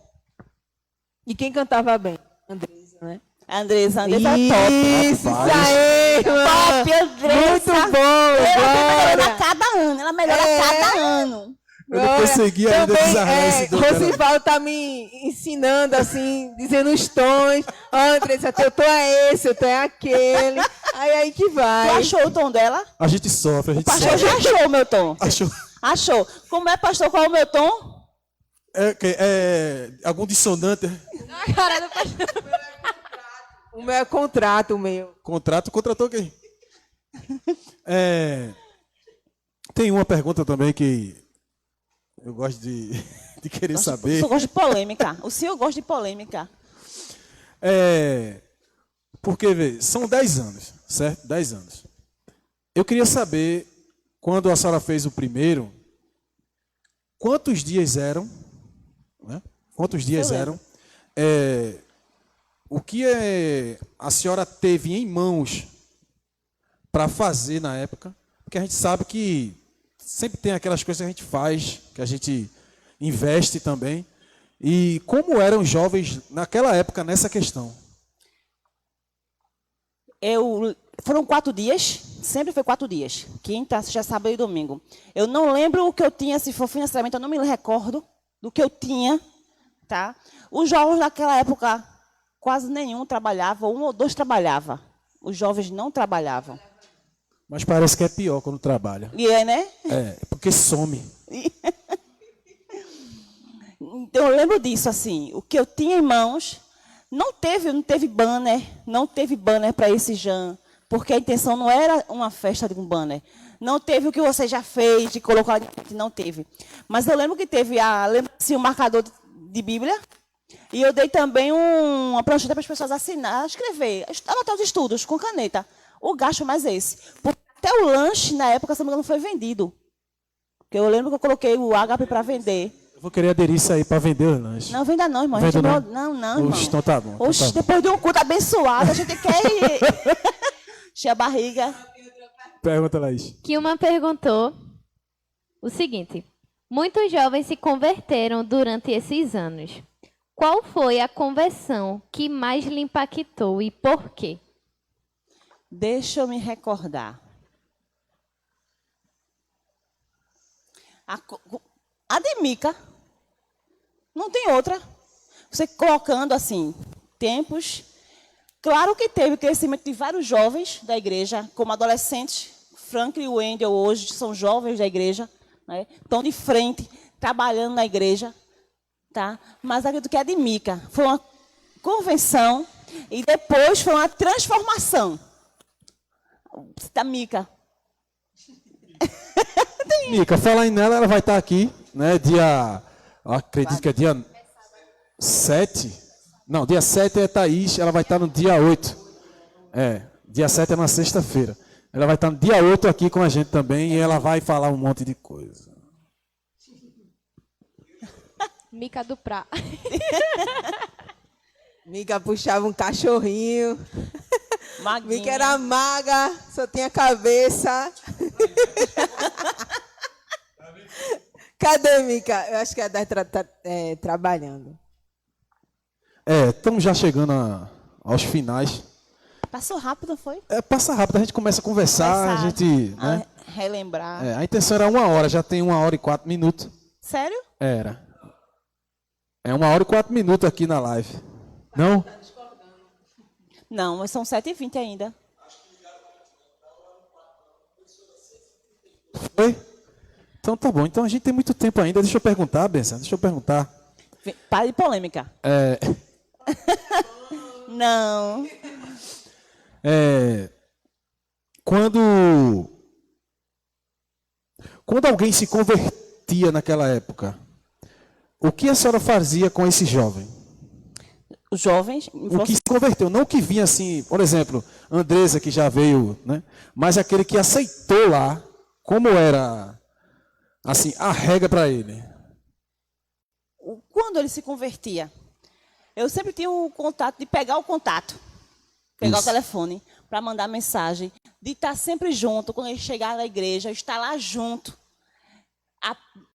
E quem cantava bem? Andresa, né? Andressa é top. Isso Rapaz. aí, irmã. Top, Andressa. Muito bom, Ela melhora Glória. a cada ano. Ela melhora a cada ano. Eu não consegui ainda Também, desarmar esse dom dela. Rosivaldo tá me ensinando, assim, dizendo os tons. Ó, Andressa, teu tom é esse, o tom é aquele. Aí que Tu vai. achou o tom dela? A gente sofre, a gente O pastor sofre. já achou o meu tom. Achou. Achou. Como é, pastor? Qual é o meu tom? Algum dissonante? A cara do pastor. O meu é contrato, o meu. Contratou quem? Tem uma pergunta também que eu gosto de querer O saber. senhor gosta de polêmica. O senhor gosta de polêmica. Porque, vê, são 10 anos, certo? 10 anos. Eu queria saber, quando a senhora fez o primeiro, quantos dias eram? Né? Quantos dias Eu eram? O que a senhora teve em mãos para fazer na época? Porque a gente sabe que sempre tem aquelas coisas que a gente faz, que a gente investe também. E como eram os jovens naquela época nessa questão? Foram 4 dias, sempre foi 4 dias. Quinta, sexta, sábado e domingo. Eu não lembro o que eu tinha, se for financeiramente, eu não me recordo do que eu tinha. Tá? Os jovens naquela época, quase nenhum trabalhava, 1 ou 2 trabalhava. Os jovens não trabalhavam. Mas parece que é pior quando trabalha. E é, né? Porque some. Então, eu lembro disso, assim, o que eu tinha em mãos, não teve banner para esse Jan, porque a intenção não era uma festa de um banner. Não teve o que você já fez, de colocar, não teve. Mas eu lembro que teve um marcador de Bíblia, e eu dei também uma prancheta para as pessoas assinar, escrever, anotar os estudos com caneta. O gasto mais esse. Porque até o lanche, na época, se não me engano, foi vendido. Porque eu lembro que eu coloquei o HP para vender. Eu vou querer aderir isso aí para vender o lanche. Não, venda não, irmão. Venda não? Não, irmão. Oxe, então tá bom. então Oxe, tá bom. depois de um culto abençoado, a gente quer ir. Encher a barriga. Pergunta, Laís. Kilma perguntou o seguinte: muitos jovens se converteram durante esses anos. Qual foi a conversão que mais lhe impactou e por quê? Deixa eu me recordar. A de Mica. Não tem outra. Você colocando assim, tempos. Claro que teve crescimento de vários jovens da igreja, como adolescentes. Frank e Wendel hoje são jovens da igreja, né? Estão de frente, trabalhando na igreja. Tá? Mas acredito que a de Mica foi uma convenção e depois foi uma transformação. Da Mica. Mica, fala aí nela, ela vai estar aqui, né? Acredito que é dia 7. Não, dia 7 é Thaís, ela vai estar no dia 8. Dia 7 é na sexta-feira. Ela vai estar no dia 8 aqui com a gente também e ela vai falar um monte de coisa. Mica do Prá. Mica puxava um cachorrinho. Maguinha. Mica era maga, só tinha cabeça. Cadê Mica? Eu acho que ela deve trabalhando. Estamos já chegando aos finais. Passou rápido, não foi? Passa rápido, a gente começa a conversar, a gente... Né? Relembrar. A intenção era 1 hora, já tem 1 hora e 4 minutos. Sério? Era. É 1 hora e 4 minutos aqui na live. Não? Não, mas são 7h20 ainda. Foi? Então tá bom. Então a gente tem muito tempo ainda. Deixa eu perguntar, Benção. Para de polêmica. Não. Quando alguém se convertia naquela época, o que a senhora fazia com esse jovem? Os jovens... O que se converteu, não que vinha assim, por exemplo, Andresa que já veio, né? Mas aquele que aceitou lá, como era assim, a regra para ele. Quando ele se convertia, eu sempre tinha o contato de pegar o contato, pegar o telefone para mandar mensagem, de estar sempre junto, quando ele chegar na igreja, estar lá junto,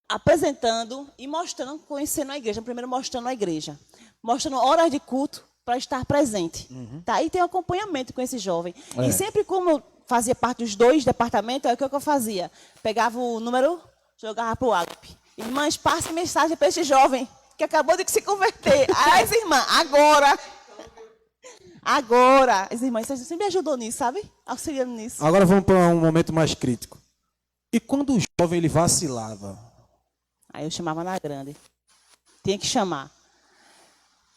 apresentando e mostrando, conhecendo a igreja, primeiro mostrando a igreja, mostrando horas de culto para estar presente. Tá? E tem um acompanhamento com esse jovem. E sempre como eu fazia parte dos 2 departamentos, é o que eu fazia. Pegava o número, jogava para o Agape. Irmãs, passe mensagem para esse jovem que acabou de se converter. As irmãs, agora. As irmãs, você sempre me ajudou nisso, sabe? Auxiliando nisso. Agora vamos para um momento mais crítico. E quando o jovem ele vacilava? Aí eu chamava na grande. Tinha que chamar.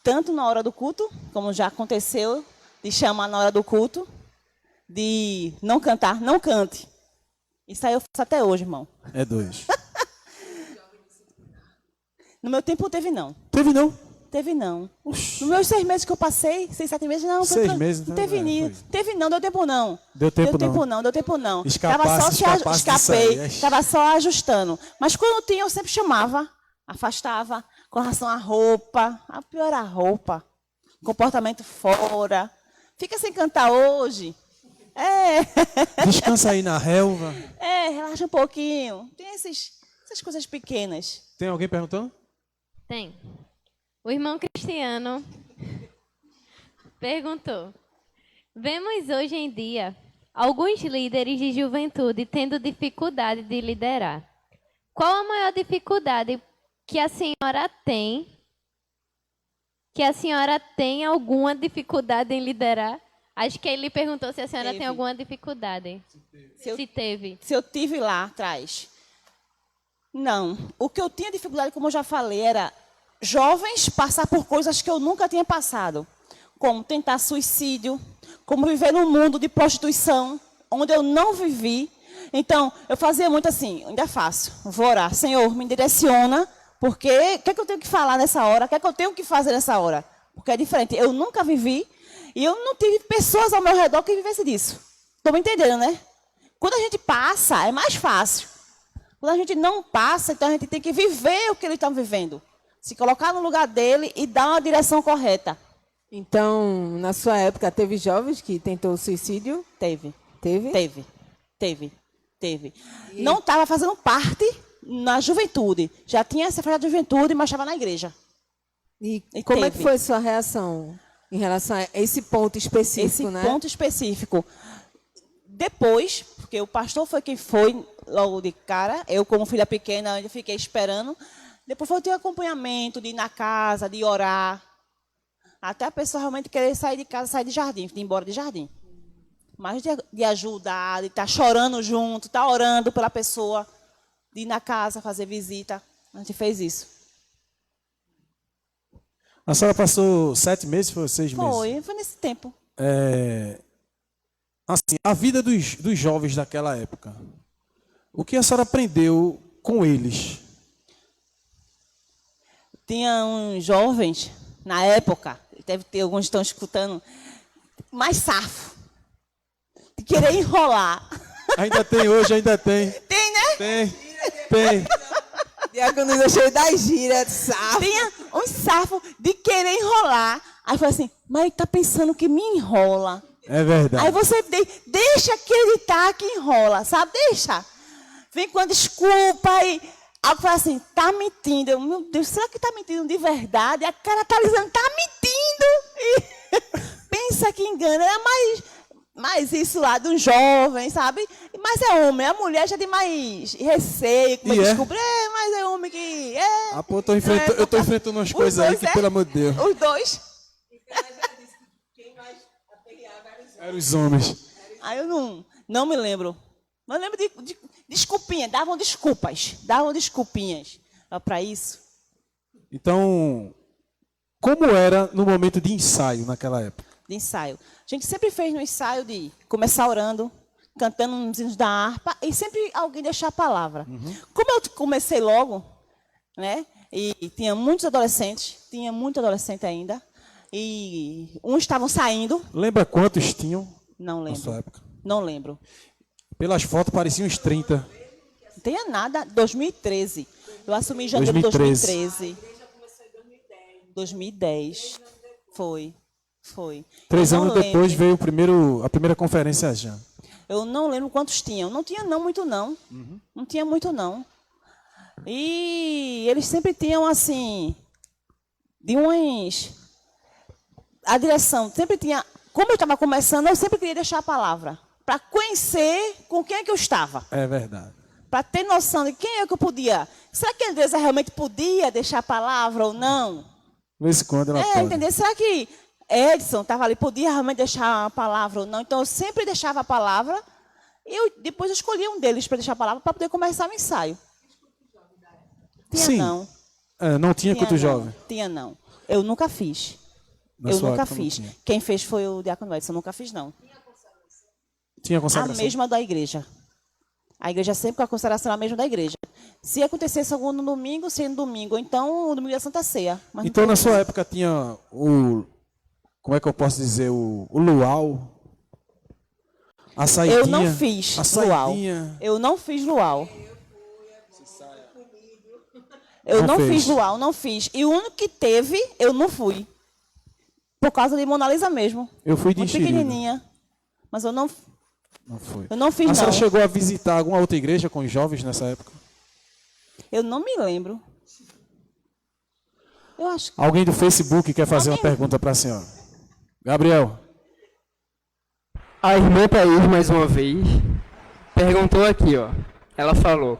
Tanto na hora do culto, como já aconteceu, de chamar na hora do culto, de não cantar, não cante. Isso aí eu faço até hoje, irmão. É 2. No meu tempo não teve, não. Teve não? Teve não. Nos meus 6 meses que eu passei, 6, 7 meses, não. 6 meses? Não Então, teve, teve não, deu tempo não. Deu tempo não. Deu tempo não. Escapei. Estava só ajustando. Mas quando tinha, eu sempre chamava, afastava, com relação à roupa. A pior era a roupa. Comportamento fora. Fica sem cantar hoje. Descansa aí na relva. Relaxa um pouquinho. Tem essas coisas pequenas. Tem alguém perguntando? Tem. O irmão Cristiano perguntou: vemos hoje em dia alguns líderes de juventude tendo dificuldade de liderar. Qual a maior dificuldade que a senhora tem? Que a senhora tem alguma dificuldade em liderar? Acho que ele perguntou se a senhora tem alguma dificuldade. Se teve. Se eu tive lá atrás. Não. O que eu tinha dificuldade, como eu já falei, era jovens passar por coisas que eu nunca tinha passado. Como tentar suicídio, como viver num mundo de prostituição, onde eu não vivi. Então, eu fazia muito assim, ainda faço. Vou orar. Senhor, me direciona, porque o que é que eu tenho que falar nessa hora? O que é que eu tenho que fazer nessa hora? Porque é diferente. Eu nunca vivi e eu não tive pessoas ao meu redor que vivessem disso. Estão me entendendo, né? Quando a gente passa, é mais fácil. Quando a gente não passa, então a gente tem que viver o que ele está vivendo. Se colocar no lugar dele e dar uma direção correta. Então, na sua época, teve jovens que tentou suicídio? Teve. Teve? Teve. Não estava fazendo parte na juventude. Já tinha se afastado da juventude, mas estava na igreja. E como é que foi a sua reação em relação a esse ponto específico, né? Esse ponto específico. Depois, porque o pastor foi quem foi logo de cara, eu como filha pequena, eu fiquei esperando. Depois foi ter acompanhamento, de ir na casa, de orar. Até a pessoa realmente querer sair de casa, sair de jardim, de ir embora de jardim. Mas de ajudar, de estar chorando junto, estar orando pela pessoa, de ir na casa, fazer visita. A gente fez isso. A senhora passou 7 meses, foi 6 meses? Foi nesse tempo. Assim, a vida dos jovens daquela época. O que a senhora aprendeu com eles? Tinha uns jovens, na época, deve ter alguns que estão escutando, mais safo, de querer enrolar. Ainda tem hoje, ainda tem. Tem, né? Tem. Diaconisa cheio das gírias, sabe? Tinha uns safos de querer enrolar. Aí foi assim, mas tá pensando que me enrola. É verdade. Aí você deixa acreditar que enrola, sabe? Deixa. Vem com a desculpa e... Aí fala assim, tá mentindo. Eu, meu Deus, será que tá mentindo de verdade? A cara tá dizendo, tá mentindo. E pensa que engana. É mais isso lá de um jovem, sabe? Mas é homem. A mulher já tem mais receio. Como desculpa. Mas é homem que... Pô, eu tô enfrentando umas coisas aí que, pelo amor de Deus. Os dois. Eram os homens. Aí eu não me lembro. Não lembro de desculpinha. Davam desculpinhas para isso. Então, como era no momento de ensaio naquela época? De ensaio. A gente sempre fez no ensaio de começar orando, cantando uns hinos da harpa e sempre alguém deixar a palavra. Como eu comecei logo, né? E tinha muitos adolescentes, tinha muito adolescente ainda. E uns estavam saindo. Lembra quantos tinham? Não lembro. Na sua época? Não lembro. Pelas fotos pareciam uns 30. Não tinha nada. 2013. Eu assumi em janeiro de 2013. 2010. Foi. 3 anos depois veio a primeira conferência já. Eu não lembro quantos tinham. Não tinha muito não. Não tinha muito não. E eles sempre tinham assim, a direção sempre tinha, como eu estava começando, eu sempre queria deixar a palavra, para conhecer com quem é que eu estava. É verdade. Para ter noção de quem é que eu podia. Será que a Andresa realmente podia deixar a palavra ou não? De vez em quando ela pode. Entender? Será que Edson estava ali, podia realmente deixar a palavra ou não? Então eu sempre deixava a palavra e depois eu escolhia um deles para deixar a palavra para poder começar o ensaio. Tinha Sim. não. Não tinha culto jovem? Tinha não. Eu nunca fiz. Eu nunca fiz. Quem fez foi o Diácono Edson, eu nunca fiz não. Tinha consagração? A mesma da igreja. A igreja sempre com a consagração a mesma da igreja. Se acontecesse algum no domingo, seria no domingo. Ou então, o domingo da Santa Ceia. Mas então, na sua época, tinha como é que eu posso dizer? O luau? A saidinha? Eu não fiz luau. Eu não fiz luau. Eu não fiz luau, não fiz. E o único que teve, eu não fui. Por causa de Mona Lisa mesmo. Eu fui de muito enxerido. Pequenininha. Mas eu não foi. Eu não fiz, não. A senhora não. chegou a visitar alguma outra igreja com os jovens nessa época? Eu não me lembro. Eu acho que... Alguém do Facebook quer fazer uma pergunta para a senhora? Gabriel. A irmã Thaís, mais uma vez, perguntou aqui, ó. Ela falou: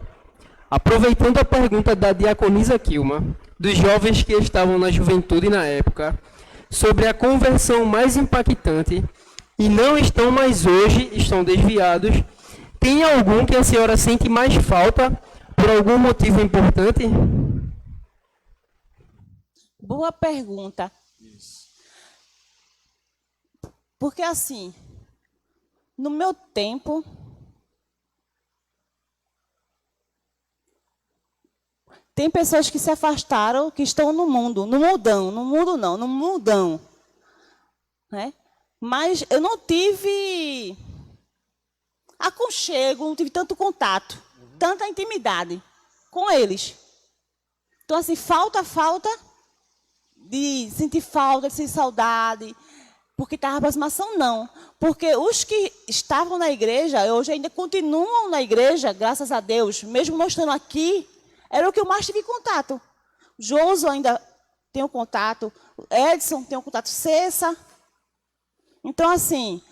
aproveitando a pergunta da diaconisa Kilma, dos jovens que estavam na juventude na época, sobre a conversão mais impactante e não estão mais hoje, estão desviados, tem algum que a senhora sente mais falta por algum motivo importante? Boa pergunta. Porque assim, no meu tempo, tem pessoas que se afastaram, que estão no mundão. Né? Mas eu não tive aconchego, não tive tanto contato, tanta intimidade com eles. Então, assim, falta de sentir falta, de sentir saudade, porque estava aproximação, não. Porque os que estavam na igreja, hoje ainda continuam na igreja, graças a Deus, mesmo não estando aqui, era o que eu mais tive contato. Joso ainda tem um contato, Edson tem um contato, Cessa. Então, assim,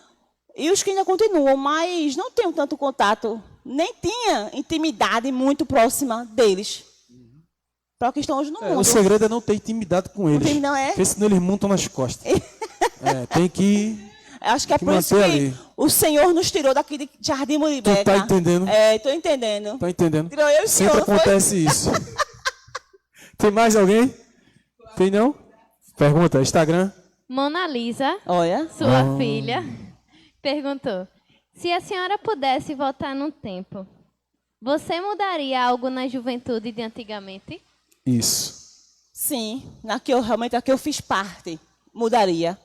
e os que ainda continuam, mas não tenho tanto contato, nem tinha intimidade muito próxima deles. Para que estão hoje no mundo. O segredo é não ter intimidade com eles. Não é? Porque senão eles montam nas costas. Tem que... Acho que é por isso que ali. O Senhor nos tirou daqui de Jardim Muribeca. Tu tá entendendo? Estou entendendo. Tá entendendo? Tirou eu e o Senhor, sempre acontece isso. Tem mais alguém? Tem não? Pergunta, Instagram? Mona Lisa, Olha. sua filha, perguntou: se a senhora pudesse voltar no tempo, você mudaria algo na juventude de antigamente? Isso. Sim, realmente a que eu fiz parte, mudaria.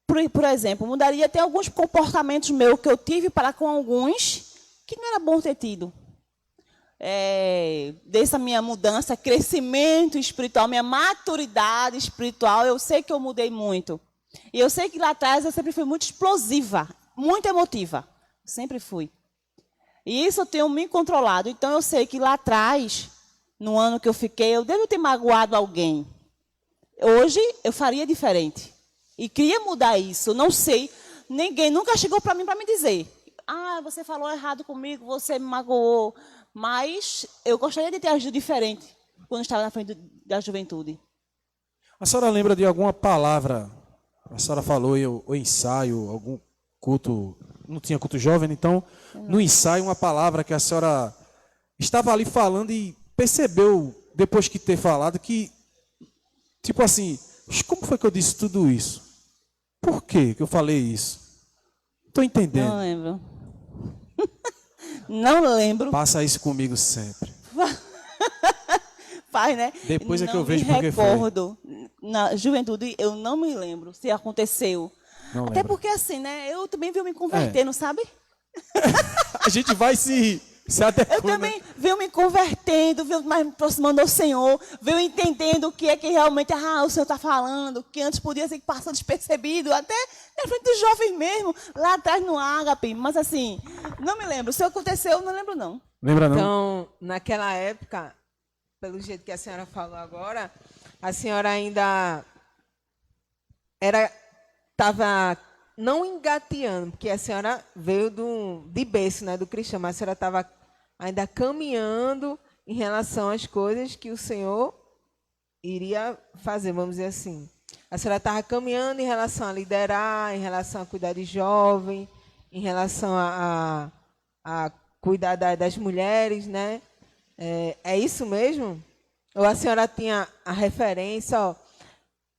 Por exemplo, mudaria até alguns comportamentos meus que eu tive para com alguns que não era bom ter tido. Dessa minha mudança, crescimento espiritual, minha maturidade espiritual, eu sei que eu mudei muito. E eu sei que lá atrás eu sempre fui muito explosiva, muito emotiva. Sempre fui. E isso eu tenho me controlado. Então eu sei que lá atrás, no ano que eu fiquei, eu devo ter magoado alguém. Hoje eu faria diferente. E queria mudar isso. Não sei, ninguém nunca chegou para mim para me dizer: ah, você falou errado comigo, você me magoou. Mas eu gostaria de ter agido diferente quando estava na frente da juventude. A senhora lembra de alguma palavra? A senhora falou o ensaio, algum culto, não tinha culto jovem, então no ensaio uma palavra que a senhora estava ali falando e percebeu, depois que ter falado, que, tipo assim, como foi que eu disse tudo isso? Por que eu falei isso? Estou entendendo. Não lembro. Não lembro. Passa isso comigo sempre. Faz, né? Depois é que não eu vejo me porque foi. recordo. Na juventude, eu não me lembro se aconteceu. Não Até lembro. porque, assim, né? Eu também venho me convertendo, sabe? A gente vai se Eu adequando. também venho me convertendo, venho mais me aproximando do Senhor, venho entendendo o que é que realmente o Senhor está falando, que antes podia ser passado despercebido, até na frente dos jovens mesmo, lá atrás no Ágape. Mas assim, não me lembro. Se aconteceu, eu não lembro, não. Lembra não? Então, naquela época, pelo jeito que a senhora falou agora, a senhora ainda estava não engateando, porque a senhora veio de berço, né, do cristão, mas a senhora estava ainda caminhando em relação às coisas que o Senhor iria fazer, vamos dizer assim. A senhora estava caminhando em relação a liderar, em relação a cuidar de jovem, em relação a cuidar das mulheres, né? É isso mesmo? Ou a senhora tinha a referência, ó,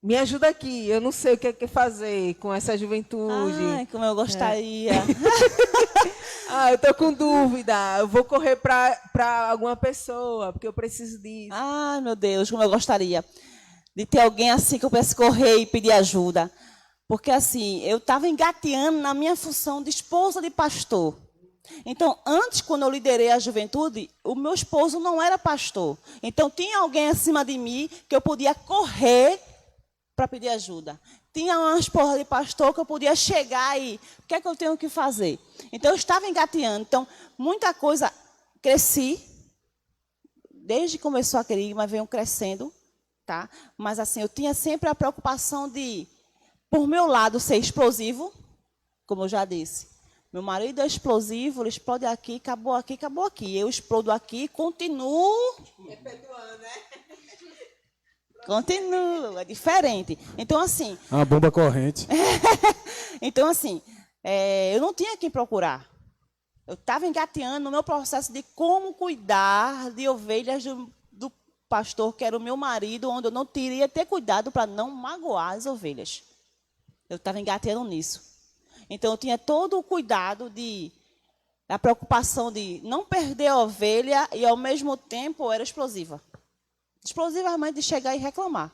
me ajuda aqui, eu não sei o que é que fazer com essa juventude. Ai, como eu gostaria. Eu estou com dúvida, eu vou correr para alguma pessoa, porque eu preciso disso. Ai, meu Deus, como eu gostaria de ter alguém assim que eu pudesse correr e pedir ajuda. Porque assim, eu estava engateando na minha função de esposa de pastor. Então, antes, quando eu liderei a juventude, o meu esposo não era pastor. Então, tinha alguém acima de mim que eu podia correr para pedir ajuda. Tinha uma esposa de pastor que eu podia chegar e o que é que eu tenho que fazer? Então, eu estava engateando. Então, muita coisa, cresci. Desde que começou a Querigma, veio crescendo. Tá? Mas, assim, eu tinha sempre a preocupação de, por meu lado, ser explosivo, como eu já disse. Meu marido é explosivo, ele explode aqui, acabou aqui, acabou aqui. Eu explodo aqui, continuo. Perpetuando, né? Continuo, é diferente. Então, assim. Uma bomba corrente. Então, assim, eu não tinha quem procurar. Eu estava engateando no meu processo de como cuidar de ovelhas do pastor, que era o meu marido, onde eu não teria ter cuidado para não magoar as ovelhas. Eu estava engateando nisso. Então, eu tinha todo o cuidado a preocupação de não perder a ovelha e, ao mesmo tempo, eu era explosiva. Explosivamente de chegar e reclamar.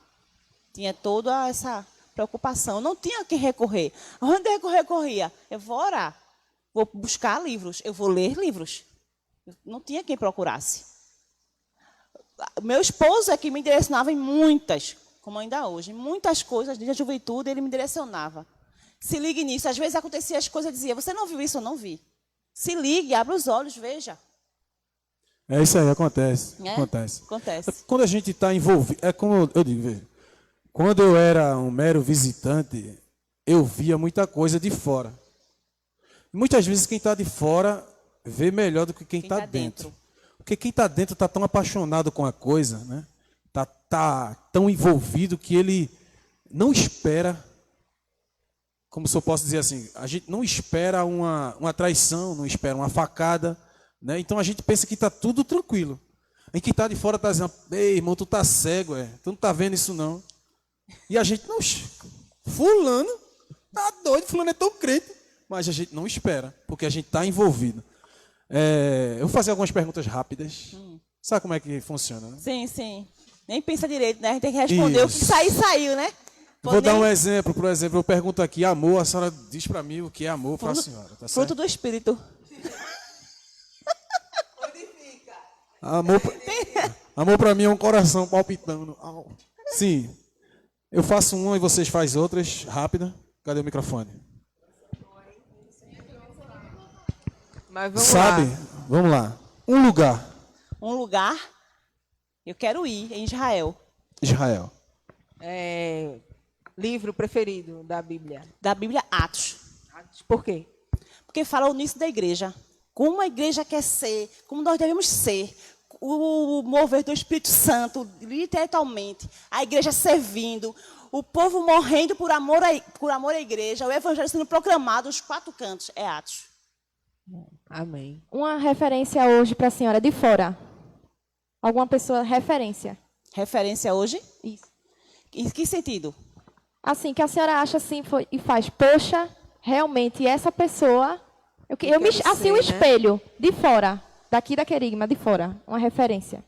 Tinha toda essa preocupação. Não tinha a quem recorrer. Onde eu recorria? Eu vou orar. Vou buscar livros. Eu vou ler livros. Não tinha quem procurasse. Meu esposo é que me direcionava em muitas, como ainda hoje, muitas coisas desde a juventude, ele me direcionava. Se ligue nisso. Às vezes acontecia as coisas e dizia, você não viu isso? Eu não vi. Se ligue, abra os olhos, veja. É isso aí, acontece. Acontece. Quando a gente está envolvido, é como eu digo, veja, quando eu era um mero visitante, eu via muita coisa de fora. Muitas vezes quem está de fora vê melhor do que quem está dentro. Porque quem está dentro está tão apaixonado com a coisa, né? Tá tão envolvido que ele não espera, como se eu posso dizer assim, a gente não espera uma traição, não espera uma facada, né? Então a gente pensa que está tudo tranquilo. E quem está de fora está dizendo, ei, irmão, tu está cego, tu não está vendo isso não. E a gente, não, fulano tá doido, fulano é tão crente. Mas a gente não espera, porque a gente está envolvido. Eu vou fazer algumas perguntas rápidas. Sabe como é que funciona, né? Sim, sim. Nem pensa direito, né? A gente tem que responder. Isso. O que sair, saiu, né? Vou dar um exemplo. Por exemplo, eu pergunto aqui, amor, a senhora diz para mim o que é amor para a senhora. Tá Fruto certo? do Espírito. Amor para mim é um coração palpitando. Au. Sim. Eu faço uma e vocês fazem outras. Rápida. Cadê o microfone? Mas vamos Sabe? lá. Vamos lá. Um lugar. Um lugar, eu quero ir, em Israel. Israel. Livro preferido da Bíblia. Da Bíblia, Atos. Por quê? Porque fala o início da igreja. Como a igreja quer ser, como nós devemos ser. O mover do Espírito Santo, literalmente. A igreja servindo. O povo morrendo por amor à igreja. O evangelho sendo proclamado nos 4 cantos. É Atos. Amém. Uma referência hoje para a senhora de fora. Alguma pessoa referência. Referência hoje? Isso. Em que sentido? Assim, que a senhora acha assim e faz, poxa, realmente essa pessoa... assim, um espelho, de fora, daqui da Querigma, de fora, uma referência.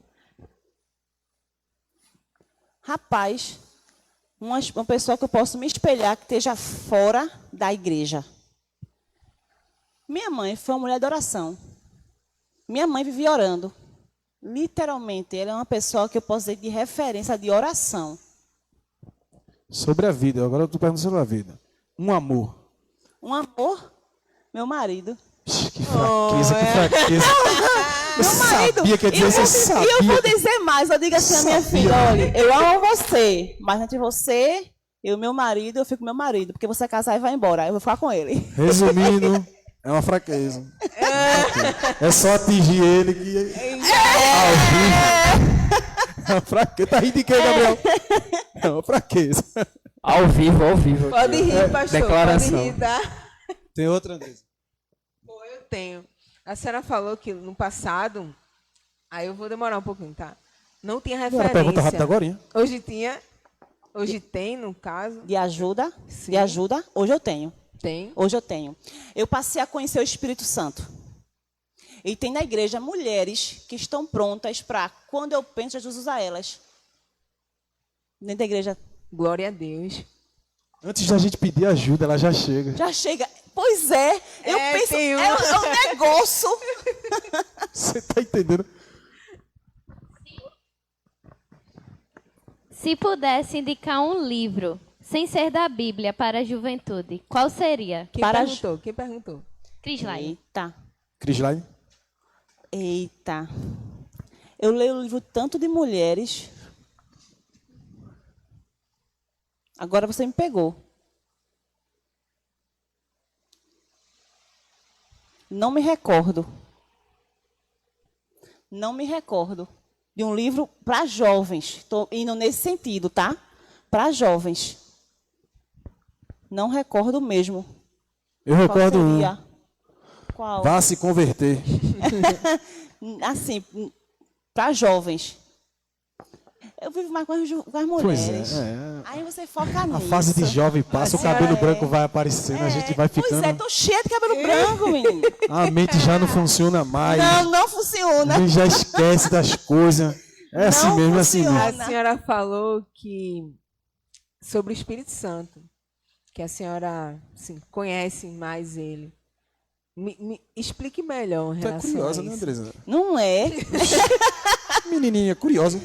Rapaz, uma pessoa que eu posso me espelhar que esteja fora da igreja. Minha mãe foi uma mulher de oração. Minha mãe vivia orando. Literalmente, ela é uma pessoa que eu posso dizer de referência de oração. Sobre a vida. Agora eu estou perguntando sobre a vida. Um amor. Um amor, meu marido. Que fraqueza, que fraqueza. Eu sabia que ia dizer, você sabia. E eu vou dizer mais, eu digo assim a minha filha, olha, eu amo você, mas entre você e o meu marido, eu fico com meu marido, porque você casar e vai embora, eu vou ficar com ele. Resumindo, é uma fraqueza. É só atingir ele que... Ao vivo. É uma fraqueza. Tá rindo de quê, Gabriel? É uma fraqueza. Ao vivo, ao vivo. Pode rir, pastor. Declaração. Pode rir, tá? Tem outra, Andresa? Eu tenho. A senhora falou que no passado... Aí eu vou demorar um pouquinho, tá? Não tinha referência. Pergunta rápida agora, hein? Hoje tinha... Hoje tem, no caso. De ajuda? Sim. De ajuda? Hoje eu tenho. Tem. Hoje eu tenho. Eu passei a conhecer o Espírito Santo. E tem na igreja mulheres que estão prontas para, quando eu penso, Jesus usar elas. Dentro da igreja. Glória a Deus. Antes da gente pedir ajuda, ela já chega. Já chega. Pois é. Eu penso, tem um. é um negócio. Você tá entendendo? Se pudesse indicar um livro, sem ser da Bíblia, para a juventude, qual seria? Quem Para perguntou? Quem perguntou? Crislaine. Eita. Crislaine? Eita. Eu leio o livro tanto de mulheres. Agora você me pegou. Não me recordo. Não me recordo de um livro para jovens. Estou indo nesse sentido, tá? Para jovens. Não recordo mesmo. Eu recordo um. Qual? Vá se converter. Assim, para jovens. Eu vivo mais com as mulheres. Pois é. Aí você foca nisso. A fase de jovem passa, o cabelo branco vai aparecendo, a gente vai ficando... Pois é, tô cheia de cabelo branco, menino. A mente já não funciona mais. Não funciona. A gente já esquece das coisas. É assim Não mesmo, é assim funciona. mesmo. A senhora falou que sobre o Espírito Santo, que a senhora assim, conhece mais ele. Me explique melhor em Tu é relação curiosa, a né, isso. Andresa? Não é. Menininha, curiosa.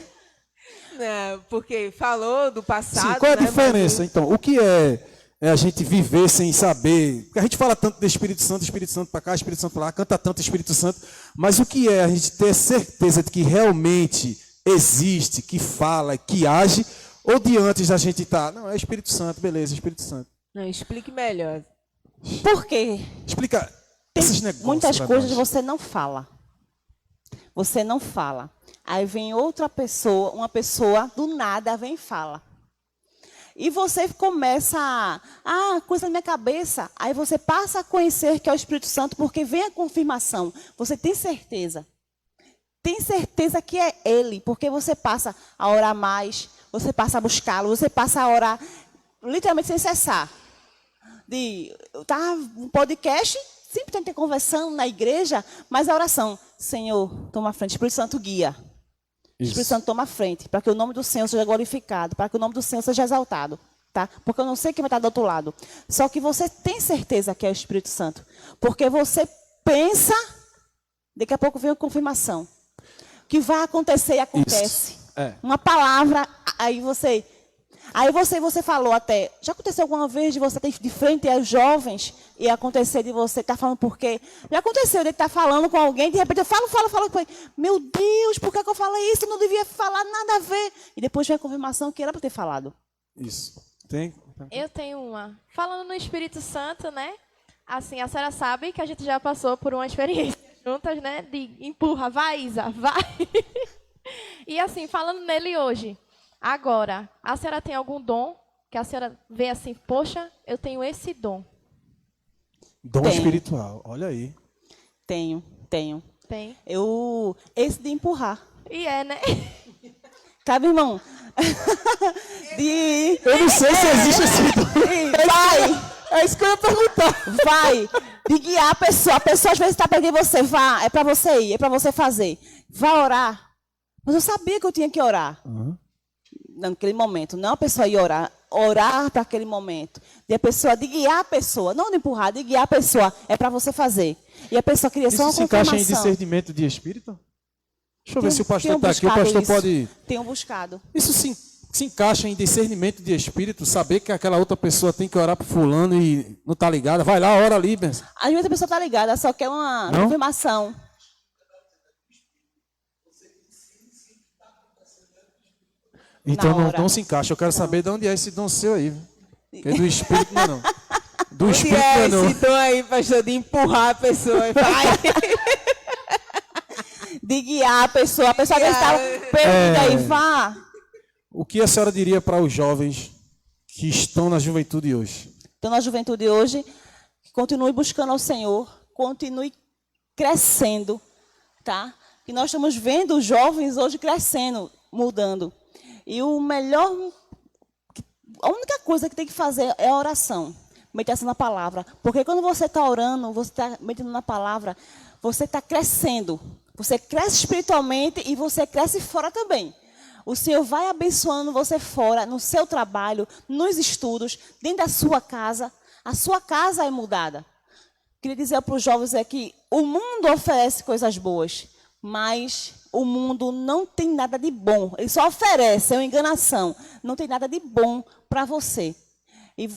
Não, porque falou do passado. Sim, qual é a né, diferença, então? O que é a gente viver sem saber? Porque a gente fala tanto de Espírito Santo para cá, Espírito Santo para lá, canta tanto Espírito Santo, mas o que é a gente ter certeza de que realmente existe, que fala, que age, ou de antes a gente tá, não, é Espírito Santo, beleza, Espírito Santo. Não, explique melhor. Por quê? Explica esses negócios. Muitas pra coisas nós. você não fala. Você não fala. Aí vem outra pessoa, uma pessoa do nada vem e fala. E você começa coisa na minha cabeça. Aí você passa a conhecer que é o Espírito Santo porque vem a confirmação. Você tem certeza. Tem certeza que é Ele, porque você passa a orar mais, você passa a buscá-lo, você passa a orar, literalmente sem cessar. Tá um podcast, sempre tem que ter conversão na igreja, mas a oração, Senhor, toma a frente, Espírito Santo guia. Espírito Santo toma a frente, para que o nome do Senhor seja glorificado, para que o nome do Senhor seja exaltado. Tá? Porque eu não sei quem vai estar do outro lado. Só que você tem certeza que é o Espírito Santo. Porque você pensa, daqui a pouco vem a confirmação. Que vai acontecer e acontece. Uma palavra, aí você falou até, já aconteceu alguma vez de você estar de frente aos jovens e acontecer de você estar falando por quê? Já aconteceu de estar falando com alguém, de repente eu falo, meu Deus, por que eu falei isso? Eu não devia falar nada a ver. E depois vem a confirmação que era para ter falado. Isso. Tem? Eu tenho uma. Falando no Espírito Santo, né? Assim, a senhora sabe que a gente já passou por uma experiência juntas, né? De empurra, vai, Isa, vai. E assim, falando nele hoje, agora, a senhora tem algum dom que a senhora vê assim, poxa, eu tenho esse dom? Dom espiritual, olha aí. Tenho. Tem. Esse de empurrar. E né? Cabe, irmão? Eu não sei se existe esse dom. Vai! É isso que eu ia perguntar. Vai! De guiar a pessoa. A pessoa às vezes está perdendo você. Vá, é para você ir, é para você fazer. Vá orar. Mas eu sabia que eu tinha que orar. Naquele momento. Não a pessoa ir orar. Orar para aquele momento. De guiar a pessoa. Não de empurrar, de guiar a pessoa. É para você fazer. E a pessoa queria só uma Isso se encaixa confirmação. em discernimento de espírito? Deixa eu ver se o pastor está aqui. O buscado pastor isso. pode... Tenho buscado. Isso se encaixa em discernimento de espírito, saber que aquela outra pessoa tem que orar para fulano e não está ligada. Vai lá, ora ali, benção. Às vezes a pessoa está ligada, só quer uma confirmação. Então Na hora. não se encaixa. Eu quero saber de onde é esse dom seu aí. Porque é do espírito não é não. Do Onde espírito é não é não. esse dom aí, pastor, de empurrar a pessoa? Vai. De guiar a pessoa que está perdida aí, vá. O que a senhora diria para os jovens que estão na juventude hoje? Então, na juventude hoje, continue buscando ao Senhor, continue crescendo, tá? Que nós estamos vendo os jovens hoje crescendo, mudando. E o melhor, a única coisa que tem que fazer é a oração, meditação na palavra. Porque quando você está orando, você está meditando na palavra, você está crescendo. Você cresce espiritualmente e você cresce fora também. O Senhor vai abençoando você fora, no seu trabalho, nos estudos, dentro da sua casa. A sua casa é mudada. Queria dizer para os jovens que o mundo oferece coisas boas, mas o mundo não tem nada de bom. Ele só oferece, é uma enganação. Não tem nada de bom para você. E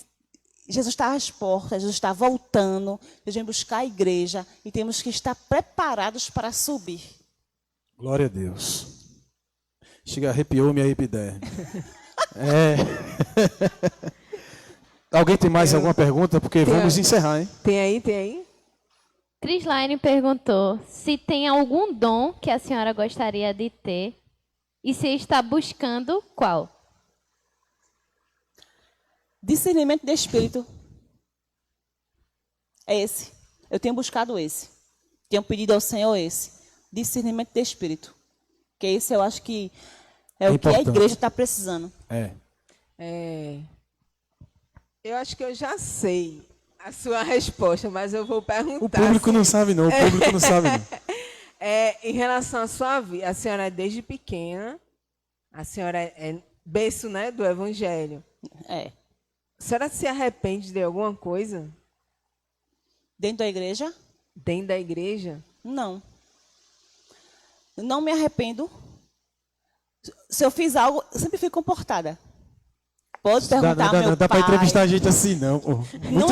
Jesus está às portas, Jesus está voltando. Jesus vem buscar a igreja e temos que estar preparados para subir. Glória a Deus. Chega, arrepiou minha epiderme. Alguém tem mais alguma pergunta? Porque vamos encerrar, hein? Tem aí? Crislaine perguntou se tem algum dom que a senhora gostaria de ter e se está buscando qual? Discernimento de espírito. É esse. Eu tenho buscado esse. Tenho pedido ao Senhor esse. Discernimento de espírito. Que esse eu acho que é o importante. que a igreja está precisando. Eu acho que eu já sei a sua resposta, mas eu vou perguntar. O público não sabe não, Em relação à sua vida, a senhora desde pequena, a senhora é berço, né, do Evangelho. É. A senhora se arrepende de alguma coisa Dentro da igreja? dentro da igreja? Não. Não me arrependo. Se eu fiz algo, eu sempre fui comportada. Pode perguntar ao meu Não dá pai. para entrevistar a gente assim, não. Pô. Muito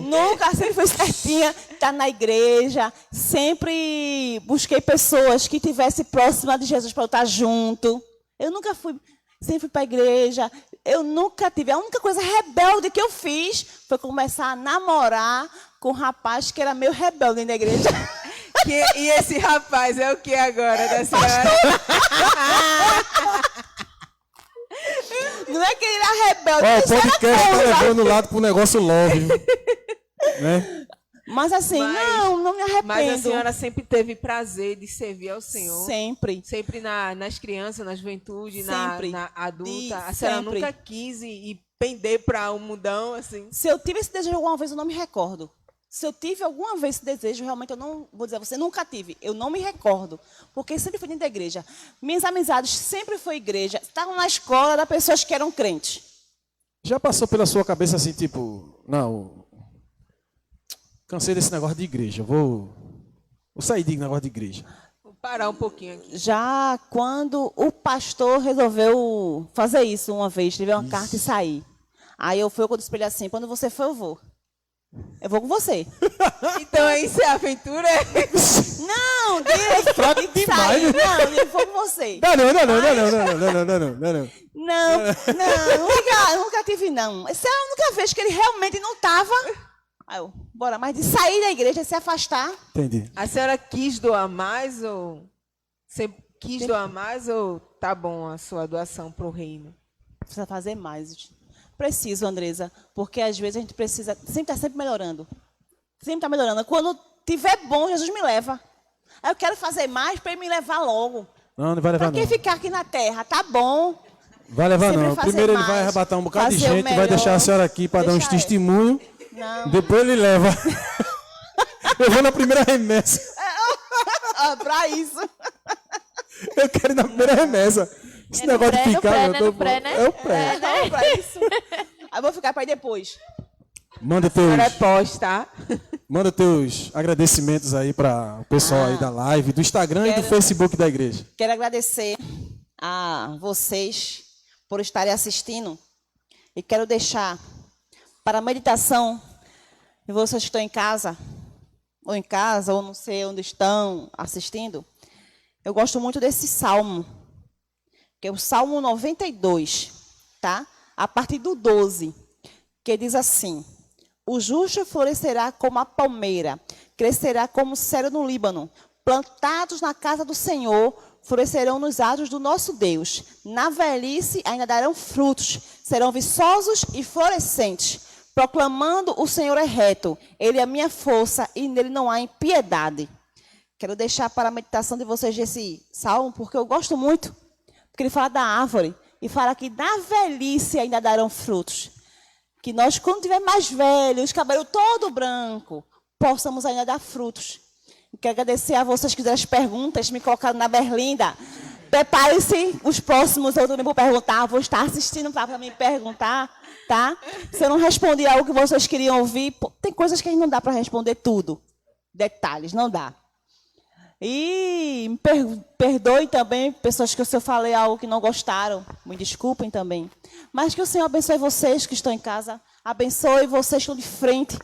Nunca sempre fui certinha, tá na igreja. Sempre busquei pessoas que estivessem próximas de Jesus para eu estar junto. Eu nunca fui, sempre fui para a igreja. Eu nunca tive. A única coisa rebelde que eu fiz foi começar a namorar com um rapaz que era meio rebelde dentro da igreja. E esse rapaz é o que agora da senhora? Não é que ele era rebelde, O isso era podcast está coisa. levando o lado pro negócio love. Né? Mas assim, não me arrependo. Mas a senhora sempre teve prazer de servir ao Senhor? Sempre. Sempre nas crianças, na juventude, Sempre. na adulta? A senhora Sempre. nunca quis ir pender para um mundão, assim? Se eu tive esse desejo alguma vez, eu não me recordo. Se eu tive alguma vez esse desejo, realmente eu não vou dizer a você, nunca tive. Eu não me recordo, porque sempre fui dentro da igreja. Minhas amizades sempre foi igreja. Estavam na escola das pessoas que eram crentes. Já passou pela sua cabeça assim, tipo, não, cansei desse negócio de igreja, vou sair de negócio de igreja. Vou parar um pouquinho aqui. Já quando o pastor resolveu fazer isso uma vez, escrever uma carta e sair. Aí eu fui, eu disse para ele assim, quando você for, eu vou. Eu vou com você. Então isso é aventura? Não, de fraco sair. demais. Não, eu vou com você. Não, nunca tive, não. Essa é a única vez que ele realmente não estava. Aí eu, bora, mas de sair da igreja, se afastar. Entendi. A senhora quis doar mais ou... Sempre quis doar mais ou tá bom a sua doação para o reino? Precisa fazer mais. Preciso, Andresa, porque às vezes a gente precisa, sempre melhorando. Sempre está melhorando. Quando tiver bom, Jesus me leva. Aí eu quero fazer mais para ele me levar logo. Não vai levar Para quem não. ficar aqui na terra, tá bom. Vai levar Sempre não. fazer Primeiro ele vai mais, arrebatar um bocado de fazer o gente, vai melhor. deixar a senhora aqui para dar uns Deixa ele. testemunhos. Não. Depois ele leva. Eu vou na primeira remessa. Para isso. Eu quero ir na primeira remessa. Esse negócio de ficar... no pré, né? É o pré. Não, para isso. Aí eu vou ficar para ir depois. Manda A senhora é teus, pós, tá? manda teus agradecimentos aí para o pessoal aí da live, do Instagram e do Facebook da igreja. Quero agradecer a vocês por estarem assistindo e quero deixar para a meditação de vocês que estão em casa, ou não sei onde estão assistindo. Eu gosto muito desse salmo, que é o Salmo 92, tá? A partir do 12, que diz assim: o justo florescerá como a palmeira, crescerá como o cedro no Líbano, plantados na casa do Senhor, florescerão nos atos do nosso Deus. Na velhice ainda darão frutos, serão viçosos e florescentes, proclamando: o Senhor é reto, Ele é a minha força e nele não há impiedade. Quero deixar para a meditação de vocês esse salmo, porque eu gosto muito, porque ele fala da árvore e fala que na velhice ainda darão frutos. Que nós, quando tiver mais velhos, cabelo todo branco, possamos ainda dar frutos. Quero agradecer a vocês que fizeram as perguntas, me colocaram na berlinda. Prepare-se, os próximos eu também vou perguntar, vou estar assistindo para me perguntar, tá? Se eu não respondi algo que vocês queriam ouvir, tem coisas que não dá para responder tudo. Detalhes, não dá. E me perdoem também, pessoas que se eu falei algo que não gostaram, me desculpem também. Mas que o Senhor abençoe vocês que estão em casa, abençoe vocês que estão de frente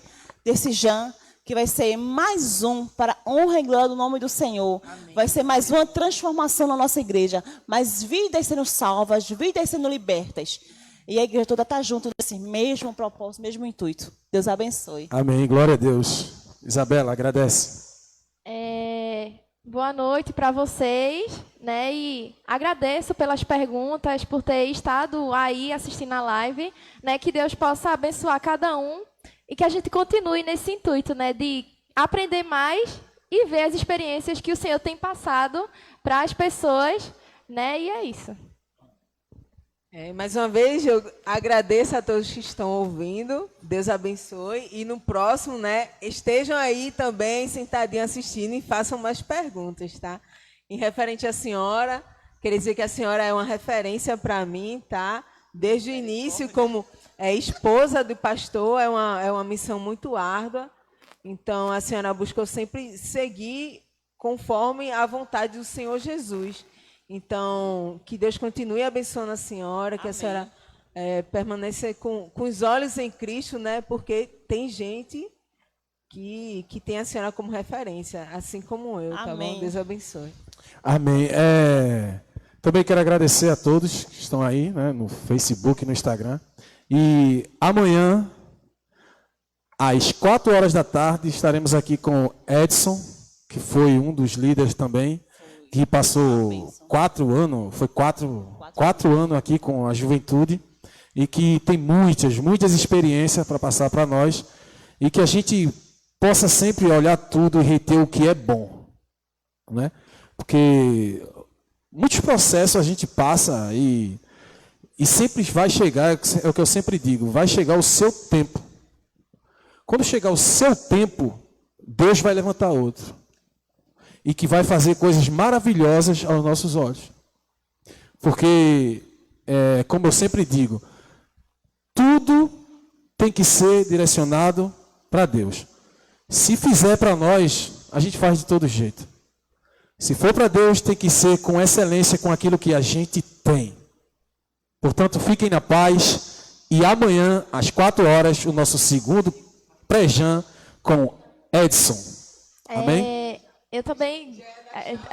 desse Jean, que vai ser mais um para a honra e glória do nome do Senhor. Amém. Vai ser mais uma transformação na nossa igreja, mais vidas sendo salvas, vidas sendo libertas. E a igreja toda está junto nesse mesmo propósito, mesmo intuito. Deus abençoe. Amém, glória a Deus. Isabela, agradece. Boa noite para vocês, né? E agradeço pelas perguntas, por ter estado aí assistindo a live, né? Que Deus possa abençoar cada um e que a gente continue nesse intuito, né? De aprender mais e ver as experiências que o Senhor tem passado para as pessoas, né? E é isso. Mais uma vez, eu agradeço a todos que estão ouvindo. Deus abençoe. E no próximo, né, estejam aí também sentadinhos assistindo e façam mais perguntas, tá? Em referente à senhora, queria dizer que a senhora é uma referência para mim, tá? Desde o início, como esposa do pastor, é uma missão muito árdua. Então, a senhora buscou sempre seguir conforme a vontade do Senhor Jesus. Então, que Deus continue abençoando a senhora, que Amém. A senhora permaneça com os olhos em Cristo, né? Porque tem gente que tem a senhora como referência, assim como eu, Amém. Tá bom? Deus abençoe. Amém. Também quero agradecer a todos que estão aí, né, no Facebook e no Instagram. E amanhã, às 4 horas da tarde, estaremos aqui com Edson, que foi um dos líderes também, que passou 4 anos, foi 4 anos aqui com a juventude e que tem muitas experiências para passar para nós e que a gente possa sempre olhar tudo e reter o que é bom, né? Porque muitos processos a gente passa e sempre vai chegar, é o que eu sempre digo, vai chegar o seu tempo. Quando chegar o seu tempo, Deus vai levantar outro. E que vai fazer coisas maravilhosas aos nossos olhos. Porque, como eu sempre digo, tudo tem que ser direcionado para Deus. Se fizer para nós, a gente faz de todo jeito. Se for para Deus, tem que ser com excelência com aquilo que a gente tem. Portanto, fiquem na paz. E amanhã, às 4 horas, o nosso segundo pré-jam com Edson. Amém? Eu também,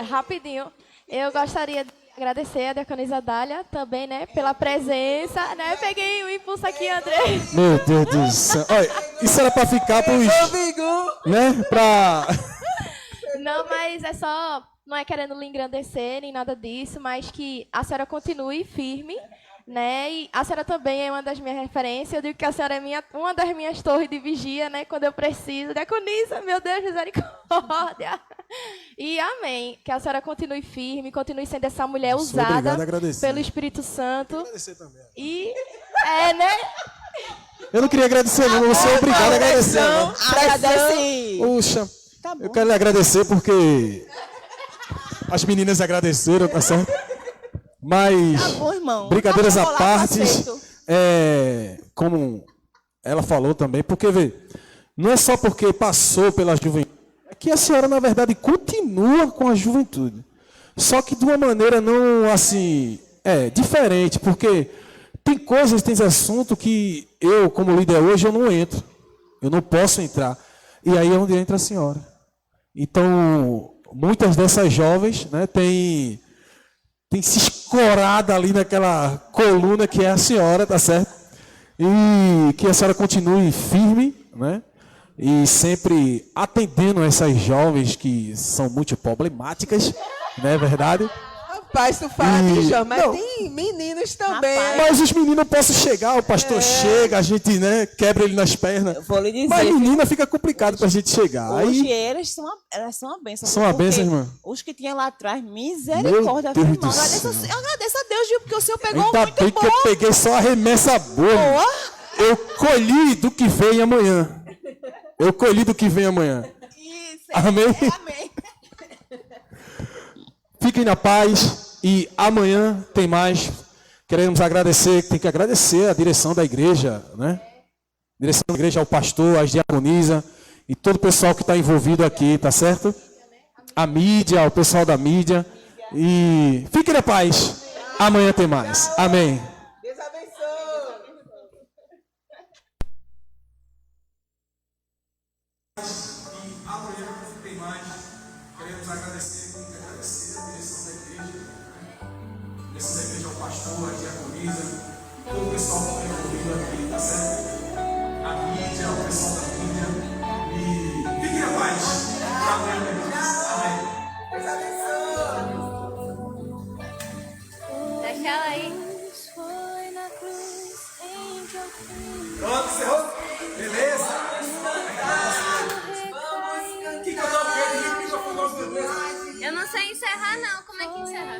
rapidinho, eu gostaria de agradecer a diaconisa Dália também, né, pela presença, né? Peguei o impulso aqui, André. Meu Deus do céu. Olha, isso era para ficar para os... Né? Para... Não, mas é só, não é querendo lhe engrandecer, nem nada disso, mas que a senhora continue firme, né? E a senhora também é uma das minhas referências. Eu digo que a senhora é uma das minhas torres de vigia, né? Quando eu preciso. Diaconisa, meu Deus, misericórdia. E amém. Que a senhora continue firme, continue sendo essa mulher usada pelo Espírito Santo. Agradecer também. E, né? Eu não queria agradecer, não. Eu sou obrigado a agradecer. Agradece. Puxa, Tá bom. eu quero lhe agradecer porque as meninas agradeceram, tá certo? Mas, Tá bom, irmão. brincadeiras à Tá parte, aceito. como ela falou também, porque, vê, não é só porque passou pela juventude, é que a senhora, na verdade, continua com a juventude. Só que de uma maneira não, assim, diferente, porque tem coisas, tem assunto que eu, como líder hoje, eu não entro. Eu não posso entrar. E aí é onde entra a senhora. Então, muitas dessas jovens, né, tem se escorado ali naquela coluna que é a senhora, tá certo? E que a senhora continue firme, né? E sempre atendendo essas jovens que são muito problemáticas, não é verdade? Rapaz, tu fala de jovem, mas não. tem meninos também. Rapaz. Mas os meninos possam chegar, o pastor chega, a gente, né, quebra ele nas pernas. Eu vou lhe dizer. Mas menina fica complicado pra gente chegar. Hoje Aí, elas são uma bênção. São uma porque bênção, irmã. Os que tinha lá atrás, misericórdia, Meu viu, Deus irmão. do céu. Eu agradeço a Deus, viu, porque o Senhor pegou ainda muito bem bom. que eu peguei só a remessa boa. Boa. Eu colhi do que vem amanhã. Eu colhi do que vem amanhã. Isso, Amém? Amém. Fiquem na paz e amanhã tem mais. Queremos agradecer, tem que agradecer a direção da igreja, né? Direção da igreja, ao pastor, às diaconisa e todo o pessoal que está envolvido aqui, tá certo? A mídia, o pessoal da mídia. E fiquem na paz. Amanhã tem mais. Amém. Deus abençoe. Amanhã tem mais. Queremos agradecer a direção da igreja. A direção da igreja, ao pastor, a diaconisa, todo o pessoal que está envolvido aqui, tá certo? A mídia, o pessoal da mídia. E fiquem na paz. Amanhã tem mais. Amém. Deus abençoe. Deixa ela aí. Pronto, encerrou? Beleza? Eu não sei encerrar, não. Como é que encerra?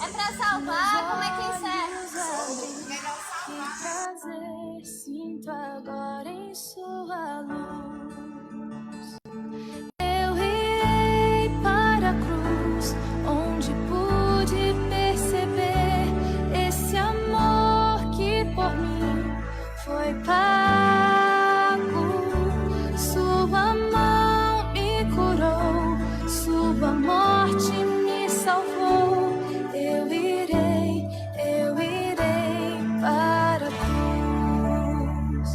É pra salvar? Como é que encerra? Prazer, sinto agora em sua luz. Eu irei para a cruz, onde pude perceber esse amor que por mim foi pago. Sua mão me curou, sua morte me salvou. Eu irei para a cruz.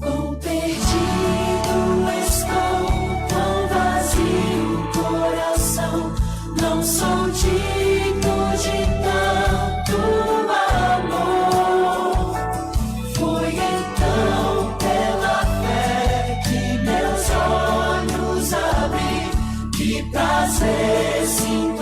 Quão perdido estou, quão vazio o coração. Não sou digno de tanto amor. Foi então pela fé que meus olhos abri. Que prazer, sim.